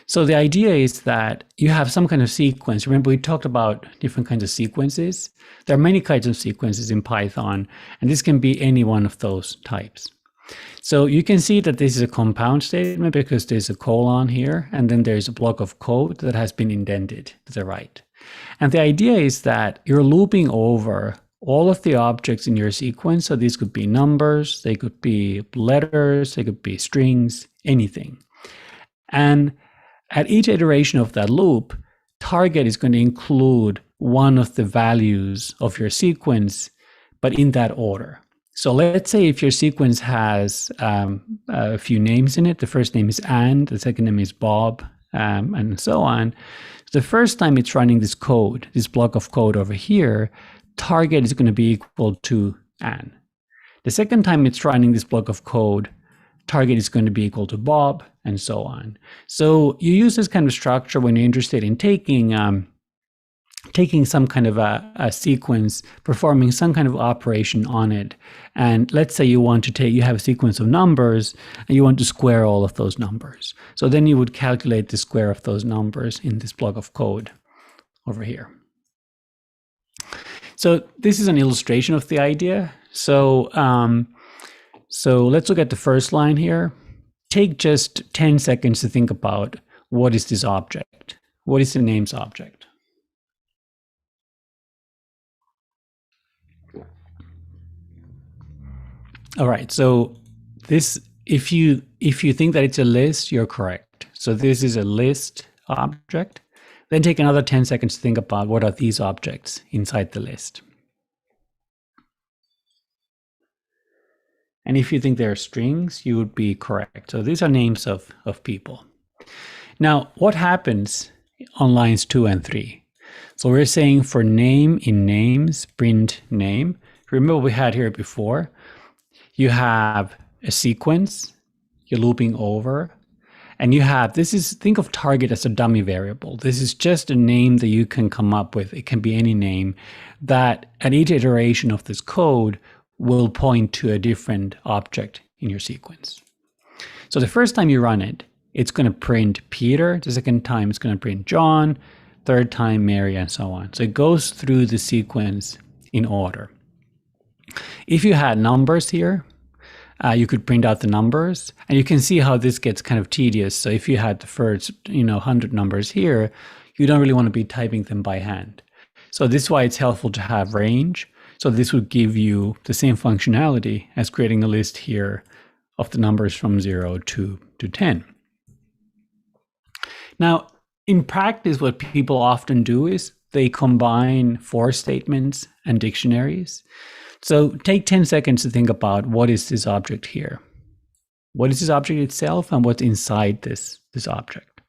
So the idea is that you have some kind of sequence. Remember, we talked about different kinds of sequences. There are many kinds of sequences in Python, and this can be any one of those types. So you can see that this is a compound statement because there's a colon here, and then there's a block of code that has been indented to the right. And the idea is that you're looping over all of the objects in your sequence. So these could be numbers, they could be letters, they could be strings, anything. And at each iteration of that loop, target is going to include one of the values of your sequence, but in that order. So let's say if your sequence has a few names in it, the first name is Anne, the second name is Bob, and so on. The first time it's running this code, this block of code over here, target is going to be equal to Anne. The second time it's running this block of code, target is going to be equal to Bob, and so on. So you use this kind of structure when you're interested in taking some kind of a sequence, performing some kind of operation on it. And let's say you have a sequence of numbers and you want to square all of those numbers. So then you would calculate the square of those numbers in this block of code over here. So this is an illustration of the idea. So let's look at the first line here. Take just 10 seconds to think about what is this object? What is the names object? All right, so this, if you think that it's a list, you're correct. So this is a list object. Then take another 10 seconds to think about what are these objects inside the list. And if you think they're strings, you would be correct. So these are names of people. Now, what happens on lines 2 and 3? So we're saying for name in names, print name. Remember what we had here before? You have a sequence, you're looping over, and you have, think of target as a dummy variable. This is just a name that you can come up with. It can be any name that at each iteration of this code will point to a different object in your sequence. So the first time you run it, it's going to print Peter. The second time it's going to print John. Third time Mary, and so on. So it goes through the sequence in order. If you had numbers here, you could print out the numbers, and you can see how this gets kind of tedious. So if you had the first 100 numbers here, you don't really want to be typing them by hand. So this is why it's helpful to have range. So this would give you the same functionality as creating a list here of the numbers from 0 to 10. Now, in practice, what people often do is they combine for statements and dictionaries. So take 10 seconds to think about what is this object here? What is this object itself and what's inside this object?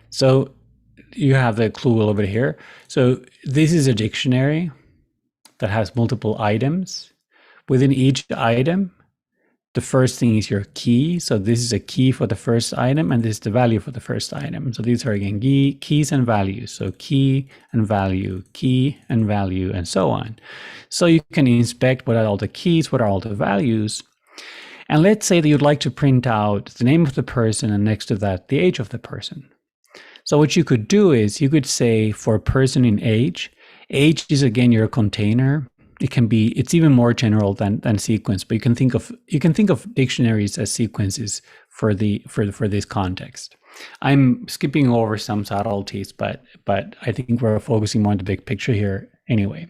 So you have the clue over here. So this is a dictionary that has multiple items. Within each item, the first thing is your key. So this is a key for the first item, and this is the value for the first item. So these are again keys and values. So key and value, and so on. So you can inspect what are all the keys, what are all the values. And let's say that you'd like to print out the name of the person and next to that, the age of the person. So what you could do is you could say for a person in age is again your container. It's even more general than sequence, but you can think of dictionaries as sequences for this context. I'm skipping over some subtleties, but I think we're focusing more on the big picture here anyway.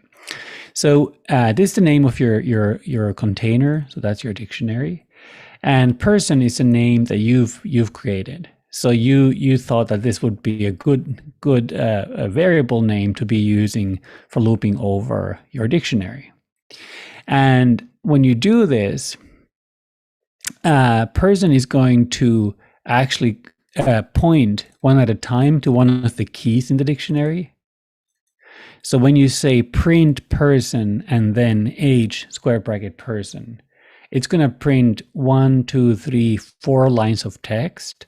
So this is the name of your container. So that's your dictionary, and person is a name that you've created. So you thought that this would be a good variable name to be using for looping over your dictionary. And when you do this, person is going to actually point one at a time to one of the keys in the dictionary. So when you say print person and then age square bracket person, it's going to print 1, 2, 3, 4 lines of text.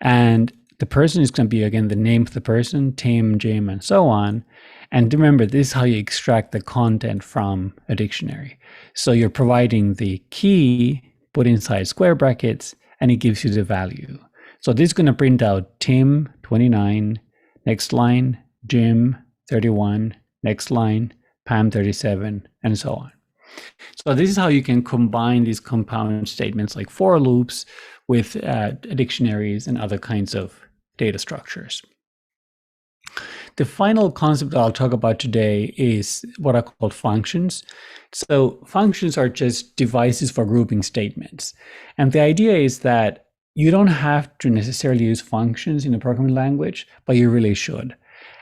And the person is going to be, again, the name of the person, Tim, Jim, and so on. And remember, this is how you extract the content from a dictionary. So you're providing the key put inside square brackets, and it gives you the value. So this is going to print out Tim, 29, next line, Jim, 31, next line, Pam, 37, and so on. So this is how you can combine these compound statements like for loops with dictionaries and other kinds of data structures. The final concept that I'll talk about today is what are called functions. So functions are just devices for grouping statements. And the idea is that you don't have to necessarily use functions in a programming language, but you really should.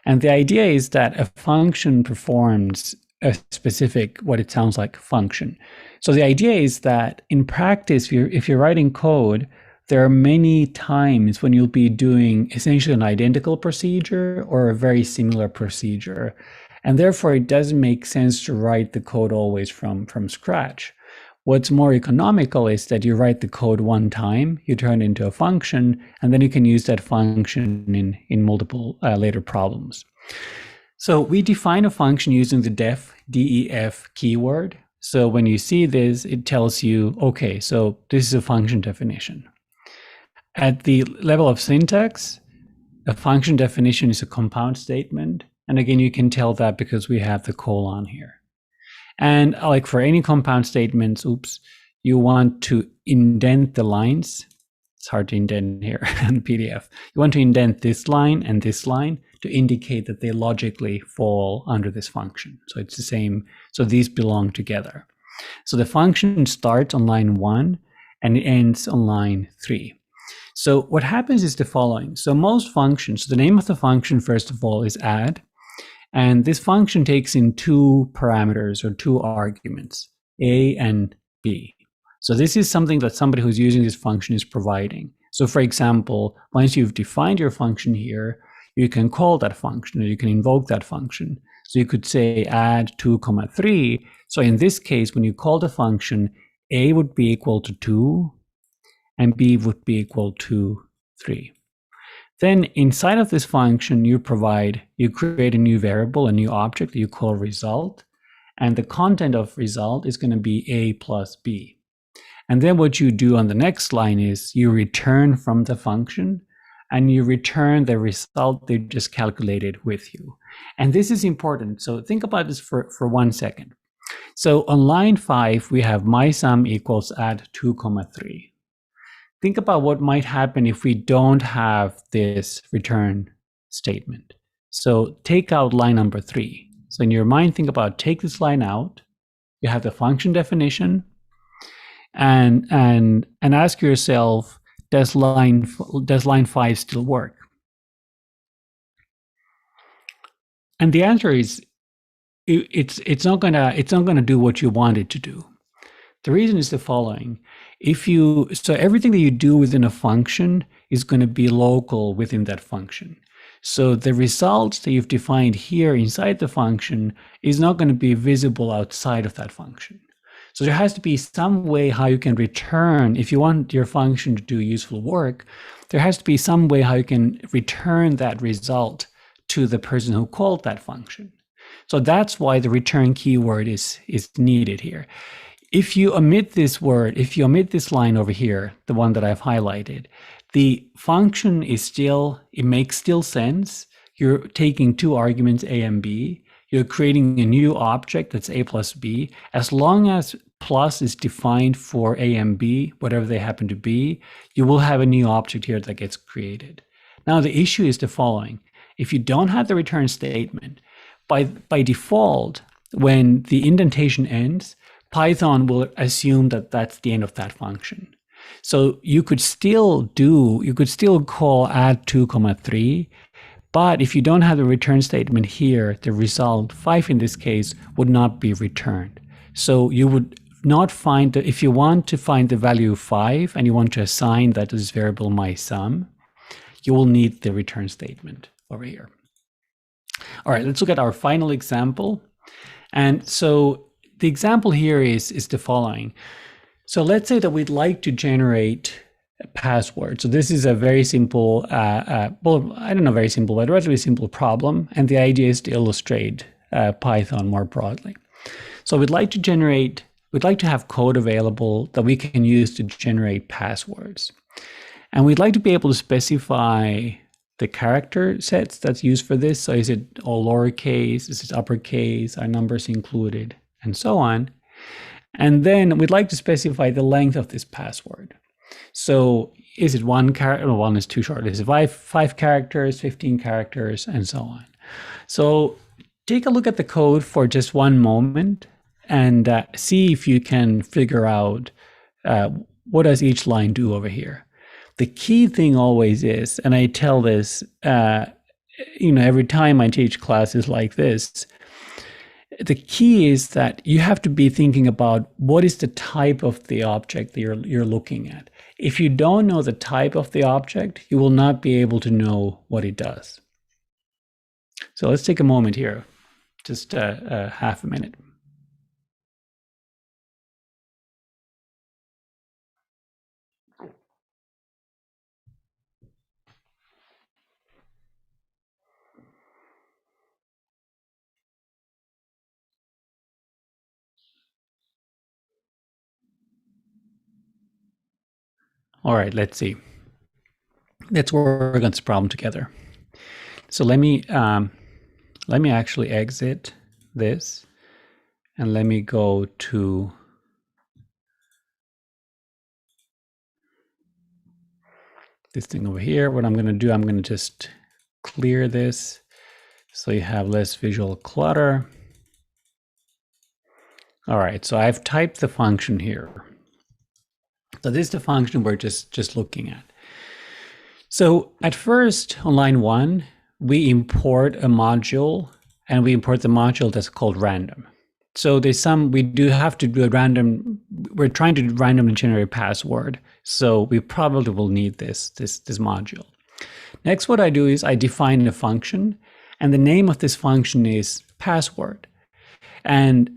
And the idea is that a function performs a specific, what it sounds like, function. So the idea is that in practice, if you're writing code, there are many times when you'll be doing essentially an identical procedure or a very similar procedure. And therefore, it doesn't make sense to write the code always from scratch. What's more economical is that you write the code one time, you turn it into a function, and then you can use that function in multiple later problems. So we define a function using the def keyword. So when you see this, it tells you, okay, so this is a function definition. At the level of syntax, a function definition is a compound statement. And again, you can tell that because we have the colon here. And like for any compound statements, you want to indent the lines. It's hard to indent here in PDF. You want to indent this line and this line to indicate that they logically fall under this function. So it's the same. So these belong together. So the function starts on line 1 and it ends on line 3. So what happens is the following. So most functions, the name of the function, first of all, is add. And this function takes in 2 parameters or 2 arguments, A and B. So this is something that somebody who's using this function is providing. So for example, once you've defined your function here, you can call that function or you can invoke that function. So you could say add 2, 3. So in this case, when you call the function, A would be equal to 2 and B would be equal to 3. Then inside of this function, you create a new variable, a new object that you call result. And the content of result is going to be A plus B. And then what you do on the next line is you return from the function and you return the result they just calculated with you. And this is important. So think about this for 1 second. So on line 5, we have my sum equals add 2, 3. Think about what might happen if we don't have this return statement. So take out line number 3. So in your mind, think about take this line out. You have the function definition, and ask yourself, does line 5 still work? And the answer is, it's not gonna do what you want it to do. The reason is the following. So everything that you do within a function is going to be local within that function. So the results that you've defined here inside the function is not going to be visible outside of that function. So there has to be some way how you can return, if you want your function to do useful work, there has to be some way how you can return that result to the person who called that function. So that's why the return keyword is needed here. If you omit this word, if you omit this line over here, the one that I've highlighted, the function is still, it makes still sense. You're taking two arguments, A and B. You're creating a new object that's A plus B. As long as plus is defined for A and B, whatever they happen to be, you will have a new object here that gets created. Now, the issue is the following. If you don't have the return statement, by default, when the indentation ends, Python will assume that that's the end of that function. So you could still call add 2, 3, but if you don't have the return statement here, the result 5 in this case would not be returned. So you would not find, if you want to find the value 5 and you want to assign that to this variable mySum, you will need the return statement over here. All right, let's look at our final example. And so the example here is the following. So let's say that we'd like to generate a password. So this is a very simple, well, I don't know, very simple, but a relatively simple problem. And the idea is to illustrate Python more broadly. So we'd like to have code available that we can use to generate passwords. And we'd like to be able to specify the character sets that's used for this. So is it all lowercase, is it uppercase, are numbers included, and so on. And then we'd like to specify the length of this password. So is it one character? Well, one is too short. Is it five characters, 15 characters, and so on? So take a look at the code for just one moment and see if you can figure out what does each line do over here. The key thing always is, and I tell this, every time I teach classes like this, the key is that you have to be thinking about what is the type of the object that you're looking at. If you don't know the type of the object, you will not be able to know what it does. So let's take a moment here, just half a minute. All right, let's see. Let's work on this problem together. So let me actually exit this and let me go to this thing over here. What I'm going to do, I'm going to just clear this so you have less visual clutter. All right, so I've typed the function here. So this is the function we're just looking at. So at first, on line 1, we import a module, and we import the module that's called random. So there's we do have to do a random, we're trying to randomly generate a password. So we probably will need this module. Next, what I do is I define a function, and the name of this function is password. And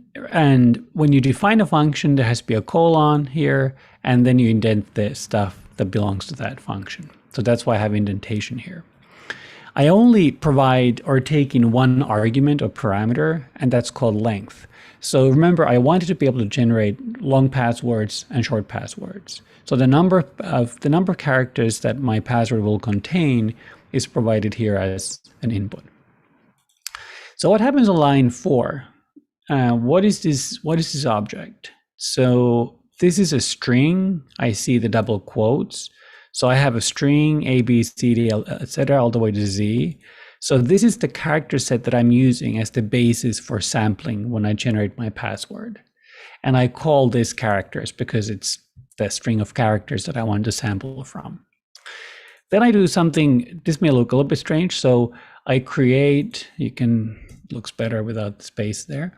when you define a function, there has to be a colon here, and then you indent the stuff that belongs to that function. So that's why I have indentation here. I only provide or take in one argument or parameter, and that's called length. So remember, I wanted to be able to generate long passwords and short passwords. So the number of characters that my password will contain is provided here as an input. So what happens on line 4? What is this object? So this is a string. I see the double quotes. So I have a string A, B, C, D, etc., all the way to Z. So this is the character set that I'm using as the basis for sampling when I generate my password. And I call this characters because it's the string of characters that I want to sample from. Then I do something, this may look a little bit strange. So I create, looks better without the space there.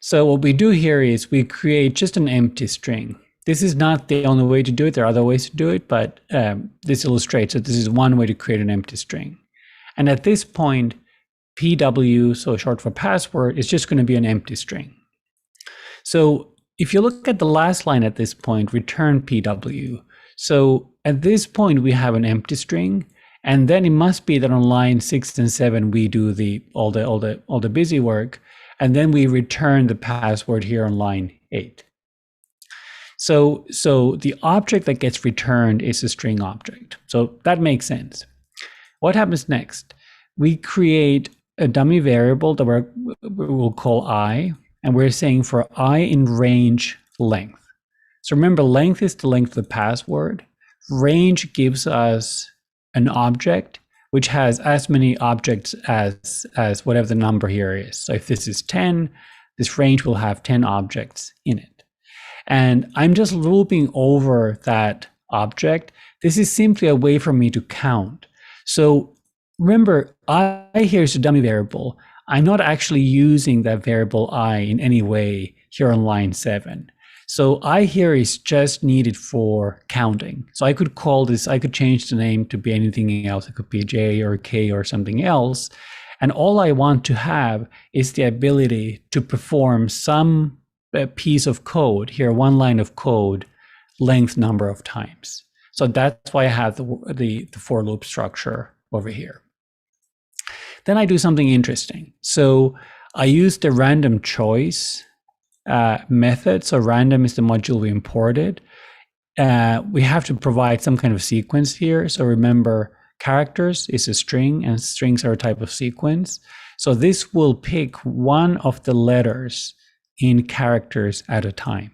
So what we do here is we create just an empty string. This is not the only way to do it. There are other ways to do it, but this illustrates that this is one way to create an empty string. And at this point, PW, so short for password, is just going to be an empty string. So if you look at the last line at this point, return PW. So at this point, we have an empty string. And then it must be that on line 6 and 7, we do all the busy work. And then we return the password here on line 8. So the object that gets returned is a string object. So that makes sense. What happens next? We create a dummy variable that we'll call I, and we're saying for I in range length. So remember, length is the length of the password. Range gives us an object which has as many objects as whatever the number here is. So if this is 10, this range will have 10 objects in it. And I'm just looping over that object. This is simply a way for me to count. So remember, I here is a dummy variable. I'm not actually using that variable I in any way here on line 7. So I here is just needed for counting. So I could call this, I could change the name to be anything else. It could be J or K or something else. And all I want to have is the ability to perform some piece of code, here one line of code, length number of times. So that's why I have the for loop structure over here. Then I do something interesting. So I use the random choice method. So random is the module we imported. We have to provide some kind of sequence here. So remember, characters is a string and strings are a type of sequence. So this will pick one of the letters in characters at a time.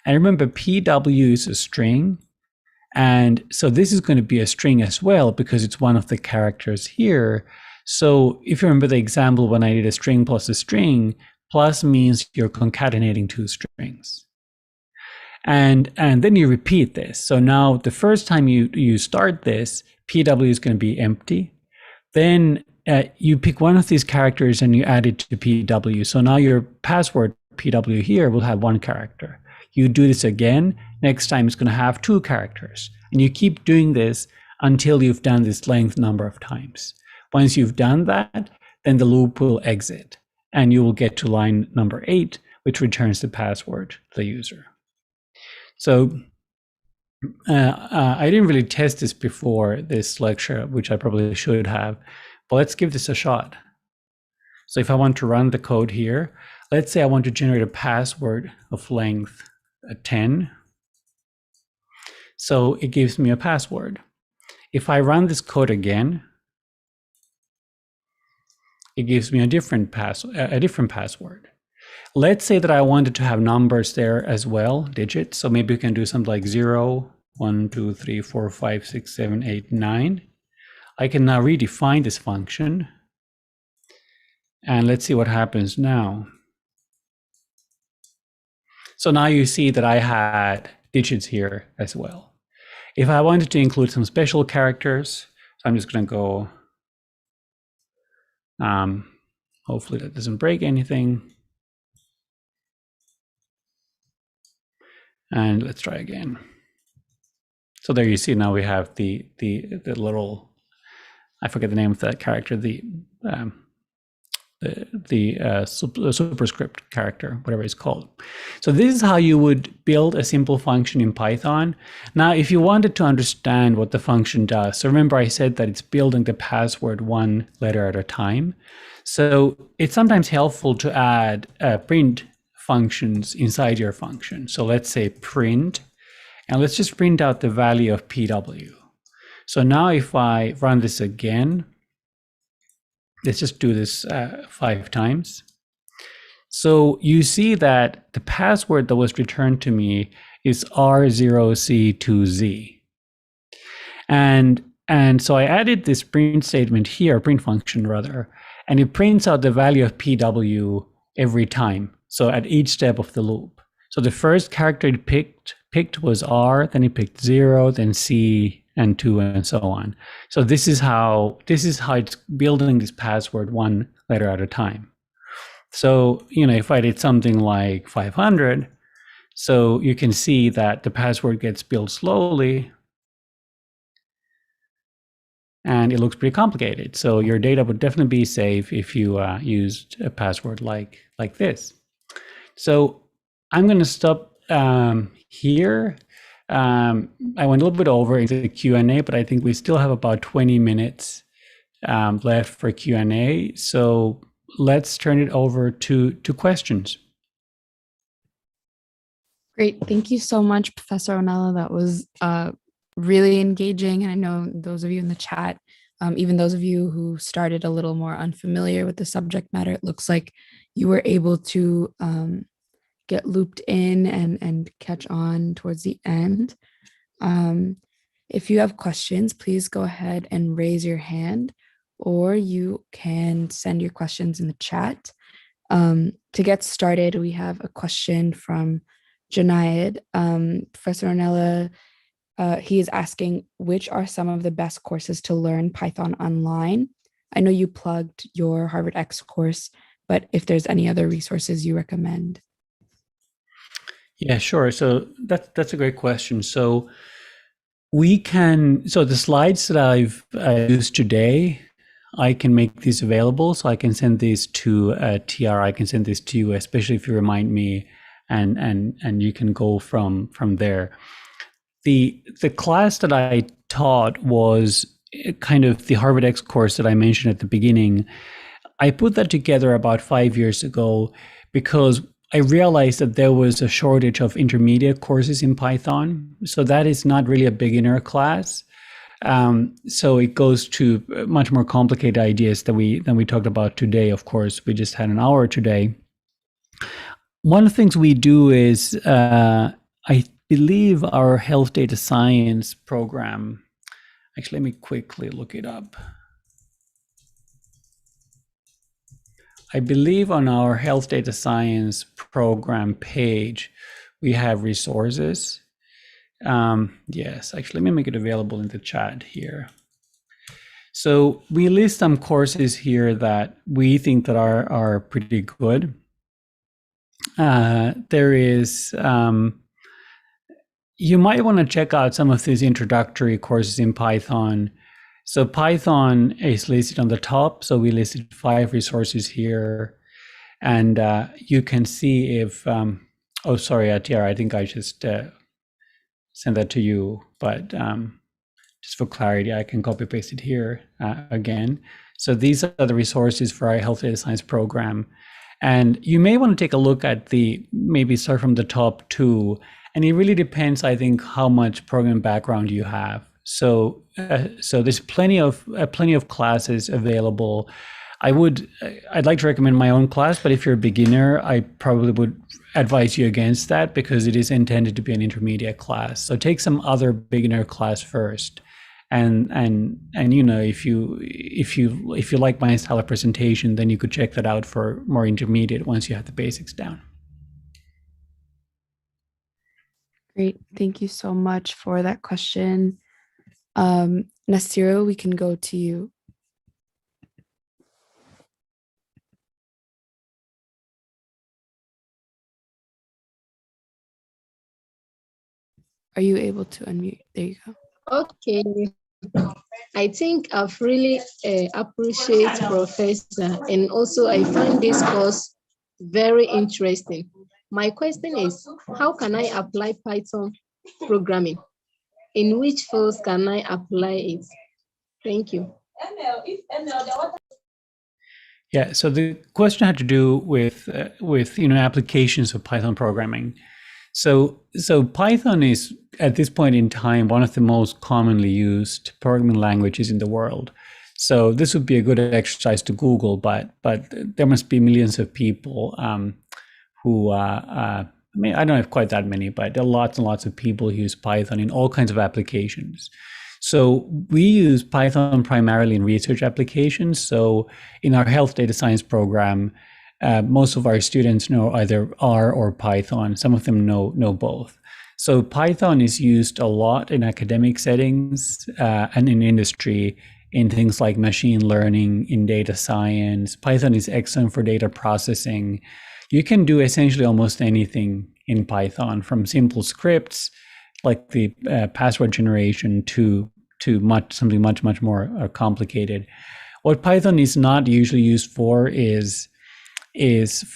And remember, PW is a string. And so this is going to be a string as well because it's one of the characters here. So if you remember the example when I did a string plus a string, plus means you're concatenating two strings. And then you repeat this. So now the first time you start this, PW is going to be empty. Then you pick one of these characters and you add it to PW. So now your password PW here will have one character. You do this again, next time it's going to have two characters. And you keep doing this until you've done this length number of times. Once you've done that, then the loop will exit and you will get to line number 8, which returns the password to the user. So I didn't really test this before this lecture, which I probably should have, but let's give this a shot. So if I want to run the code here, let's say I want to generate a password of length 10. So it gives me a password. If I run this code again, it gives me a different password. Let's say that I wanted to have numbers there as well, digits. So maybe we can do something like 0, 1, 2, 3, 4, 5, 6, 7, 8, 9. I can now redefine this function. And let's see what happens now. So now you see that I had digits here as well. If I wanted to include some special characters, so I'm just going to go, hopefully that doesn't break anything. And let's try again. So there you see now we have the little, I forget the name of that character, the superscript character, whatever it's called. So this is how you would build a simple function in Python. Now, if you wanted to understand what the function does, so remember I said that it's building the password one letter at a time. So it's sometimes helpful to add print functions inside your function. So let's say print, and let's just print out the value of PW. So now if I run this again, let's just do this 5 times. So you see that the password that was returned to me is R0C2Z. And so I added this print statement here, print function rather, and it prints out the value of PW every time. So at each step of the loop. So the first character it picked was R, then it picked 0, then C, and 2, and so on. So this is how it's building this password one letter at a time. So, if I did something like 500, so you can see that the password gets built slowly and it looks pretty complicated. So your data would definitely be safe if you used a password like this. So I'm going to stop here. I went a little bit over into the Q&A, but I think we still have about 20 minutes left for Q&A. So let's turn it over to questions. Great. Thank you so much, Professor Onnela. That was really engaging. And I know those of you in the chat, even those of you who started a little more unfamiliar with the subject matter, it looks like you were able to get looped in and catch on towards the end. If you have questions, please go ahead and raise your hand, or you can send your questions in the chat. To get started, we have a question from Junaid. Professor Onnela, he is asking, which are some of the best courses to learn Python online? I know you plugged your Harvard X course, but if there's any other resources you recommend. Yeah, sure. So that's a great question. So the slides that I've used today, I can make these available. So I can send these to TR. I can send this to you, especially if you remind me, and you can go from there. The class that I taught was kind of the Harvard X course that I mentioned at the beginning. I put that together about 5 years ago because I realized that there was a shortage of intermediate courses in Python. So that is not really a beginner class. So it goes to much more complicated ideas than we talked about today. Of course, we just had an hour today. One of the things we do is, I believe our health data science program, actually, let me quickly look it up. I believe on our health data science program page, we have resources. Yes, actually, let me make it available in the chat here. So we list some courses here that we think that are pretty good. There is, you might want to check out some of these introductory courses in Python. So Python is listed on the top. So we listed 5 resources here. And you can see if, oh, sorry, Tiara, I think I just sent that to you. But just for clarity, I can copy paste it here again. So these are the resources for our health data science program. And you may want to take a look at maybe start from the top 2. And it really depends, I think, how much program background you have. So there's plenty of classes available. I'd like to recommend my own class, but if you're a beginner, I probably would advise you against that because it is intended to be an intermediate class. So take some other beginner class first. And you know, if you like my style of presentation, then you could check that out for more intermediate once you have the basics down. Great. Thank you so much for that question. Nasiru, we can go to you. Are you able to unmute? There you go. Okay. I think I've really appreciate Professor, and also I find this course very interesting. My question is, how can I apply Python programming? In which fields can I apply it? Thank you. Yeah, so the question had to do with applications of Python programming. So Python is at this point in time one of the most commonly used programming languages in the world. So this would be a good exercise to Google, but there must be millions of people who I mean, I don't have quite that many, but there are lots and lots of people who use Python in all kinds of applications. So we use Python primarily in research applications. So in our health data science program, most of our students know either R or Python. Some of them know both. So Python is used a lot in academic settings and in industry, in things like machine learning, in data science. Python is excellent for data processing. You can do essentially almost anything in Python, from simple scripts like the password generation to something much more complicated. What Python is not usually used for is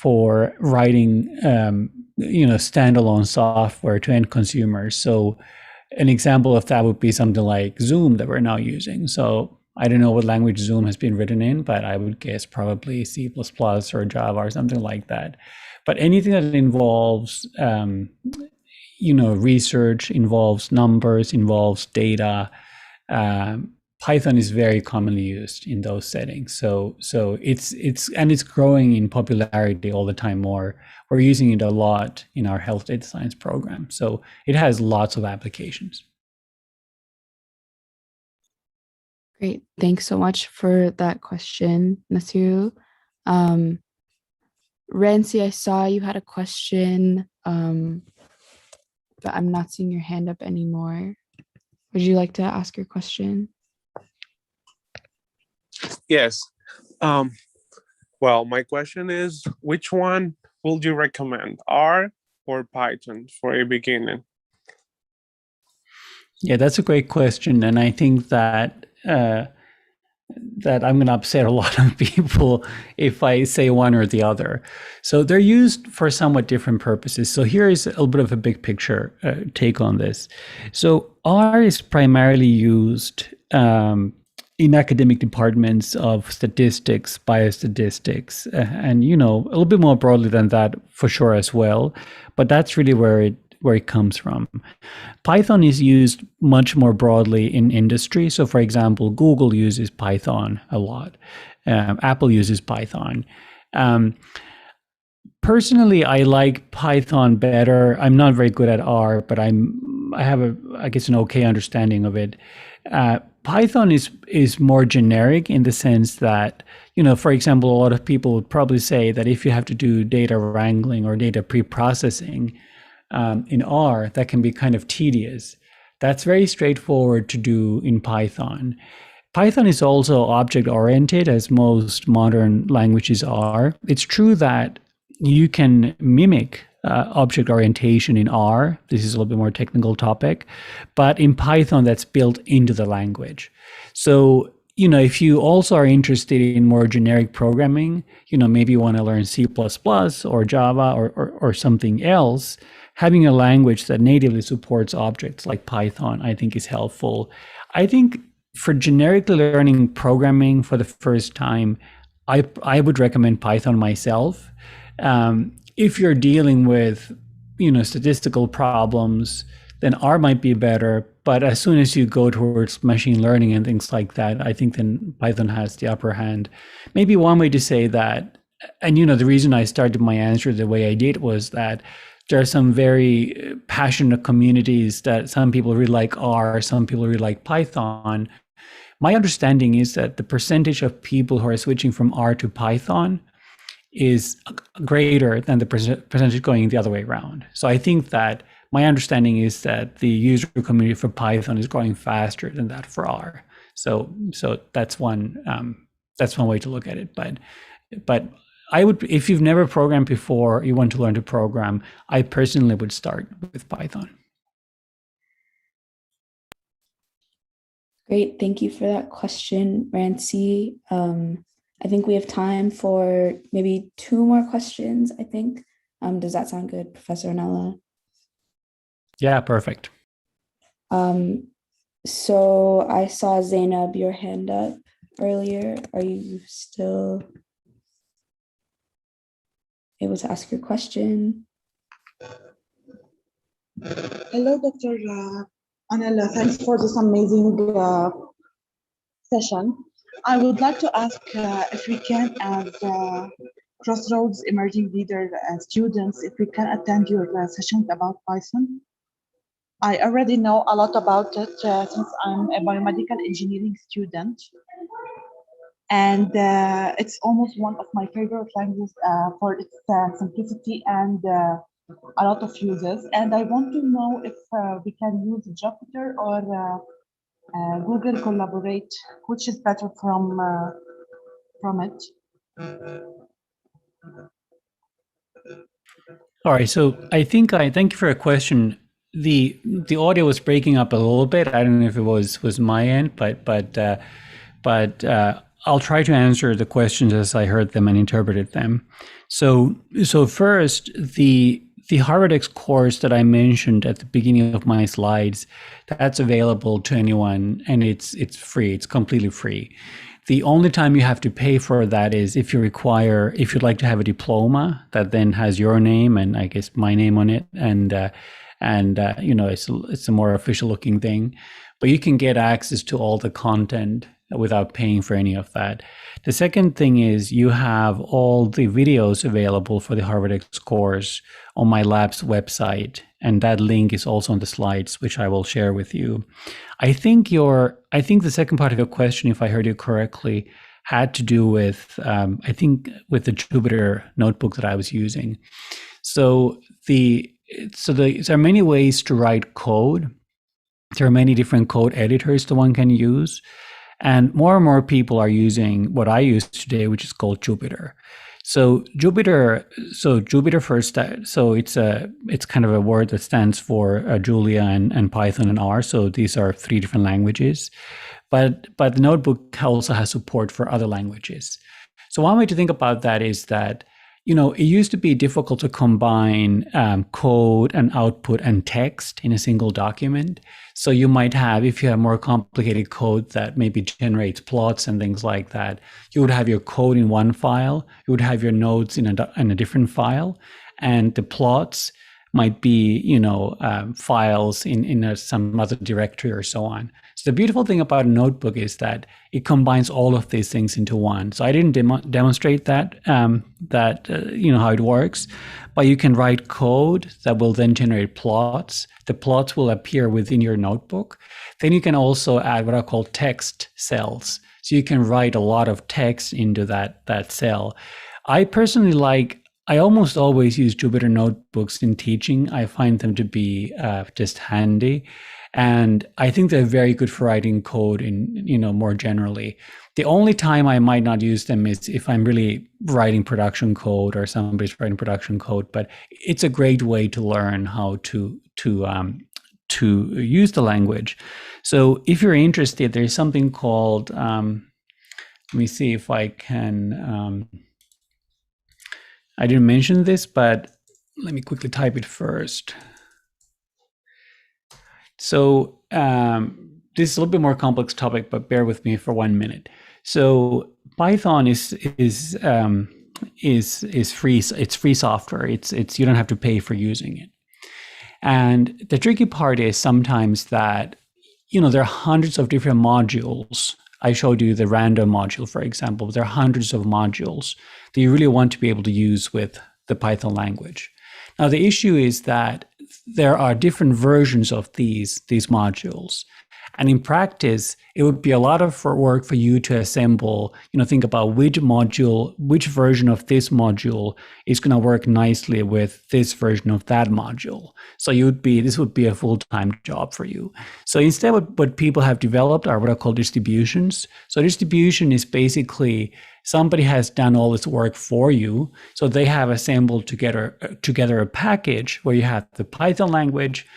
for writing standalone software to end consumers. So an example of that would be something like Zoom that we're now using. So I don't know what language Zoom has been written in, but I would guess probably C++ or Java or something like that. But anything that involves, research, involves numbers, involves data, Python is very commonly used in those settings. So it's growing in popularity all the time more. We're using it a lot in our health data science program. So it has lots of applications. Great. Thanks so much for that question, Nasiru. Rancy, I saw you had a question, but I'm not seeing your hand up anymore. Would you like to ask your question? Yes. Well, my question is, which one would you recommend, R or Python for a beginner? Yeah, that's a great question. And I think that that I'm going to upset a lot of people if I say one or the other. So they're used for somewhat different purposes. So here is a little bit of a big picture take on this. So R is primarily used in academic departments of statistics, biostatistics, and a little bit more broadly than that for sure as well. But that's really where it comes from. Python is used much more broadly in industry. So for example, Google uses Python a lot. Apple uses Python. Personally, I like Python better. I'm not very good at R, but I have I guess an okay understanding of it. Python is more generic in the sense that, for example, a lot of people would probably say that if you have to do data wrangling or data pre-processing in R, that can be kind of tedious. That's very straightforward to do in Python. Python is also object-oriented, as most modern languages are. It's true that you can mimic object orientation in R. This is a little bit more technical topic, but in Python, that's built into the language. So, if you also are interested in more generic programming, maybe you want to learn C++ or Java or something else, having a language that natively supports objects like Python, I think is helpful. I think for generically learning programming for the first time, I would recommend Python myself. If you're dealing with, statistical problems, then R might be better. But as soon as you go towards machine learning and things like that, I think then Python has the upper hand. Maybe one way to say that, and the reason I started my answer the way I did was that there are some very passionate communities that some people really like R, some people really like Python. My understanding is that the percentage of people who are switching from R to Python is greater than the percentage going the other way around. So I think that my understanding is that the user community for Python is growing faster than that for R. So that's one way to look at it. But I would, if you've never programmed before, you want to learn to program, I personally would start with Python. Great, thank you for that question, Rancy. I think we have time for maybe 2 more questions, I think. Does that sound good, Professor Onnela? Yeah, perfect. So I saw Zainab, your hand up earlier. Are you still able to ask your question? Hello, Dr. Onnela. Thanks for this amazing session. I would like to ask if we can, as Crossroads Emerging Leader students, if we can attend your sessions about Python. I already know a lot about it since I'm a biomedical engineering student. And it's almost one of my favorite languages for its simplicity and a lot of uses. And I want to know if we can use Jupyter or Google Collaborate, which is better from it. All right, so thank you for your question. The audio was breaking up a little bit. I don't know if it was my end, but I'll try to answer the questions as I heard them and interpreted them. So first, the the HarvardX course that I mentioned at the beginning of my slides, that's available to anyone, and it's free. It's completely free. The only time you have to pay for that is if you'd like to have a diploma that then has your name and I guess my name on it, and it's a more official looking thing. But you can get access to all the content without paying for any of that. The second thing is you have all the videos available for the HarvardX course on my lab's website, and that link is also on the slides, which I will share with you. I think the second part of your question, if I heard you correctly, had to do with with the Jupyter notebook that I was using. So there are many ways to write code. There are many different code editors that one can use. And more people are using what I use today, which is called Jupyter. So Jupyter first, it's kind of a word that stands for Julia and Python and R. So these are 3 different languages, but the notebook also has support for other languages. So one way to think about that is that, it used to be difficult to combine code and output and text in a single document. So you might have, if you have more complicated code that maybe generates plots and things like that, you would have your code in one file, you would have your nodes in a different file, and the plots might be, files in some other directory or so on. So the beautiful thing about a notebook is that it combines all of these things into one. So I didn't demonstrate that, how it works, but you can write code that will then generate plots. The plots will appear within your notebook. Then you can also add what are called text cells. So you can write a lot of text into that cell. I almost always use Jupyter notebooks in teaching. I find them to be just handy. And I think they're very good for writing code more generally. The only time I might not use them is if I'm really writing production code or somebody's writing production code, but it's a great way to learn how to use the language. So if you're interested, there's something called, let me see if I can, I didn't mention this, but let me quickly type it first. So this is a little bit more complex topic, but bear with me for 1 minute. So Python is free. It's free software. It's you don't have to pay for using it. And the tricky part is sometimes that there are hundreds of different modules. I showed you the random module, for example. There are hundreds of modules that you really want to be able to use with the Python language. Now, the issue is that there are different versions of these modules. And in practice, it would be a lot of work for you to assemble, think about which version of this module is going to work nicely with this version of that module. So this would be a full-time job for you. So instead, what people have developed are what are called distributions. So distribution is basically somebody has done all this work for you. So they have assembled together a package where you have the Python language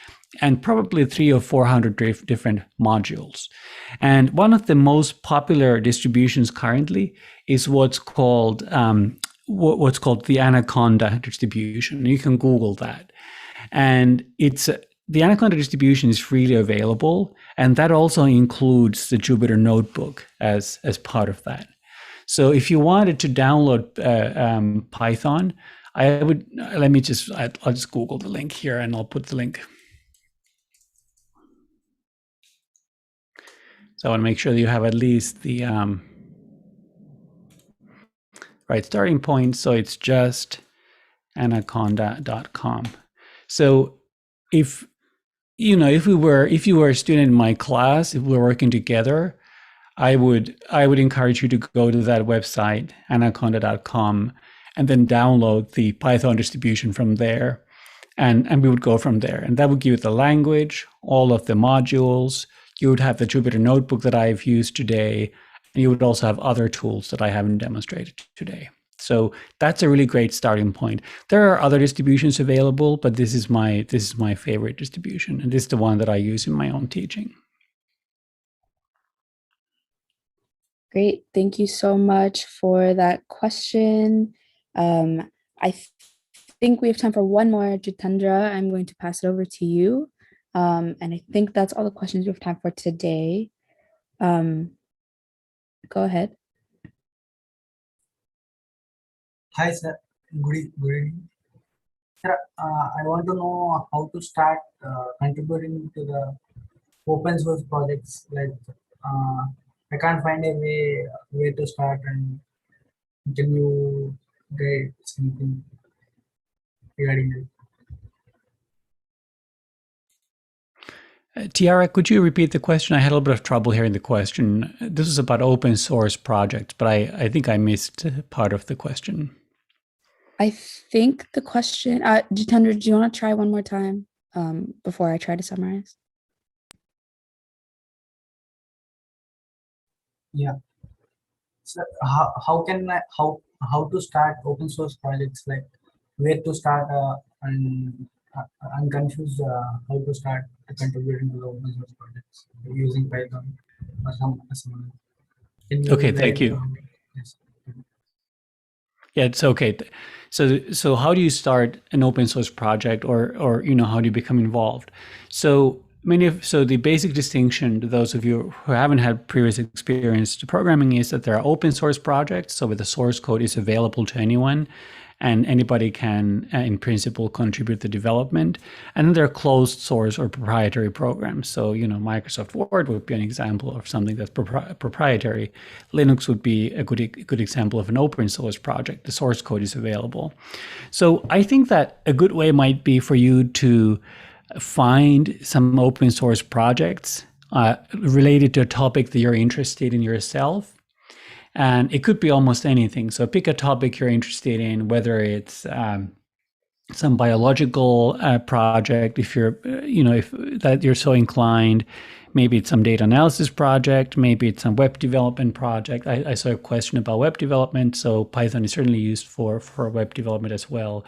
and probably 300 or 400 different modules. And one of the most popular distributions currently is what's called the Anaconda distribution. You can Google that. And the Anaconda distribution is freely available, and that also includes the Jupyter notebook as part of that. So if you wanted to download Python, I'll just Google the link here and I'll put the link. So I want to make sure that you have at least the right starting point. So it's just anaconda.com. So if you were a student in my class, if we were working together, I would encourage you to go to that website, anaconda.com, and then download the Python distribution from there. And we would go from there. And that would give you the language, all of the modules. You would have the Jupyter notebook that I've used today. And you would also have other tools that I haven't demonstrated today. So that's a really great starting point. There are other distributions available, but this is my favorite distribution. And this is the one that I use in my own teaching. Great. Thank you so much for that question. I think we have time for one more. Jitendra, I'm going to pass it over to you. And I think that's all the questions we have time for today. Go ahead. Hi, sir. Good evening. Sir, I want to know how to start contributing to the open source projects. Like, I can't find a way to start, and can you guide something regarding it? Tiara, could you repeat the question? I had a little bit of trouble hearing the question. This is about open source projects, but I think I missed part of the question. I think the question, Jitendra, do you want to try one more time before I try to summarize? Yeah. So how can I how to start open source projects? Like where to start, and I'm confused how to start contributing to the open source projects using Python or some. Can you Okay, thank guide you. Yes. Yeah, it's okay. So how do you start an open source project, or how do you become involved? So the basic distinction to those of you who haven't had previous experience to programming is that there are open source projects, so where the source code is available to anyone and anybody can in principle contribute to development. And then there are closed source or proprietary programs. So Microsoft Word would be an example of something that's proprietary. Linux would be a good example of an open source project. The source code is available. So I think that a good way might be for you to find some open source projects related to a topic that you're interested in yourself. And it could be almost anything. So pick a topic you're interested in, whether it's some biological project, if you're, if that you're so inclined. Maybe it's some data analysis project. Maybe it's some web development project. I saw a question about web development. So Python is certainly used for web development as well.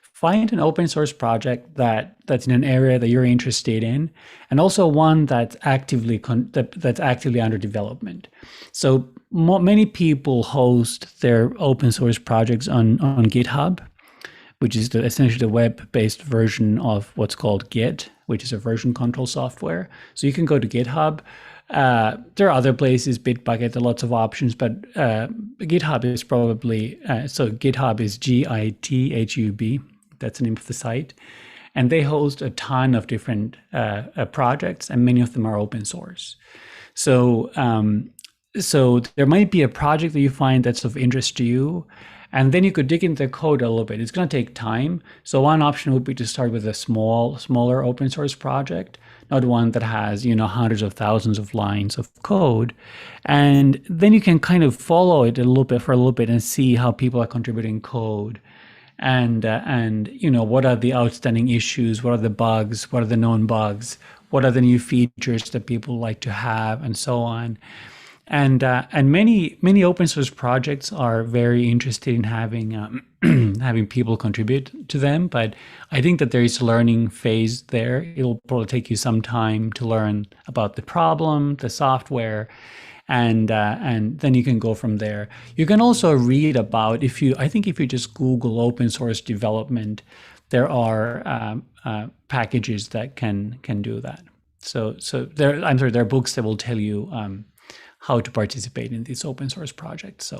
Find an open source project that's in an area that you're interested in, and also one that's actively under development. So many people host their open source projects on GitHub, which is essentially the web-based version of what's called Git, which is a version control software. So you can go to GitHub. There are other places, Bitbucket, there are lots of options, but GitHub is probably, so GitHub is GITHUB. That's the name of the site. And they host a ton of different projects, and many of them are open source. So there might be a project that you find that's of interest to you, and then you could dig into the code a little bit. It's going to take time. So one option would be to start with a smaller open source project, not one that has, hundreds of thousands of lines of code. And then you can kind of follow it for a little bit and see how people are contributing code. And what are the outstanding issues? What are the bugs? What are the known bugs? What are the new features that people like to have, and so on? And many open source projects are very interested in having having people contribute to them. But I think that there is a learning phase there. It'll probably take you some time to learn about the problem, the software. And then you can go from there. You can also read about, if you just Google open source development, there are packages that can do that. So there are books that will tell you how to participate in these open source projects.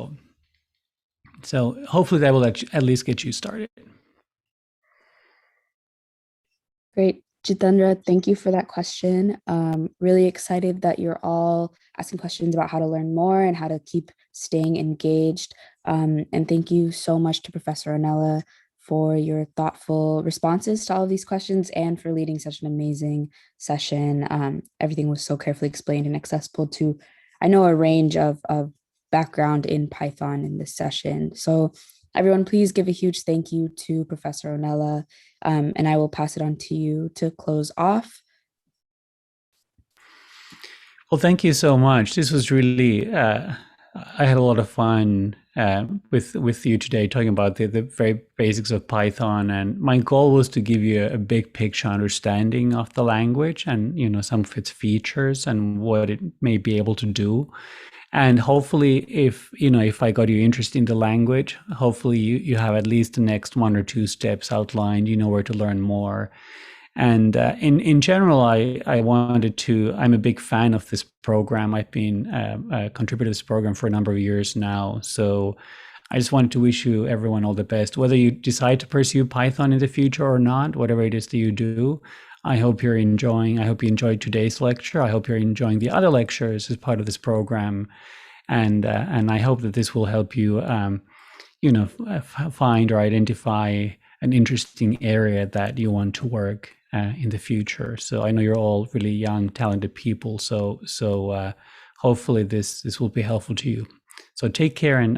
So hopefully that will at least get you started. Great. Jitendra, thank you for that question. Really excited that you're all asking questions about how to learn more and how to keep staying engaged. And thank you so much to Professor Onnela for your thoughtful responses to all of these questions and for leading such an amazing session. Everything was so carefully explained and accessible to, I know, a range of background in Python in this session. So everyone, please give a huge thank you to Professor Onnela, and I will pass it on to you to close off. Well, thank you so much. This was really I had a lot of fun with you today talking about the very basics of Python, and my goal was to give you a big picture understanding of the language and some of its features and what it may be able to do. And hopefully, if I got you interested in the language, hopefully you have at least the next 1 or 2 steps outlined. You know where to learn more. And in general, I wanted to. I'm a big fan of this program. I've been a contributor to this program for a number of years now. So I just wanted to wish you everyone all the best. Whether you decide to pursue Python in the future or not, whatever it is that you do, I hope you're enjoying. I hope you enjoyed today's lecture. I hope you're enjoying the other lectures as part of this program, and I hope that this will help you, find or identify an interesting area that you want to work in the future. So I know you're all really young, talented people. So hopefully this will be helpful to you. So take care and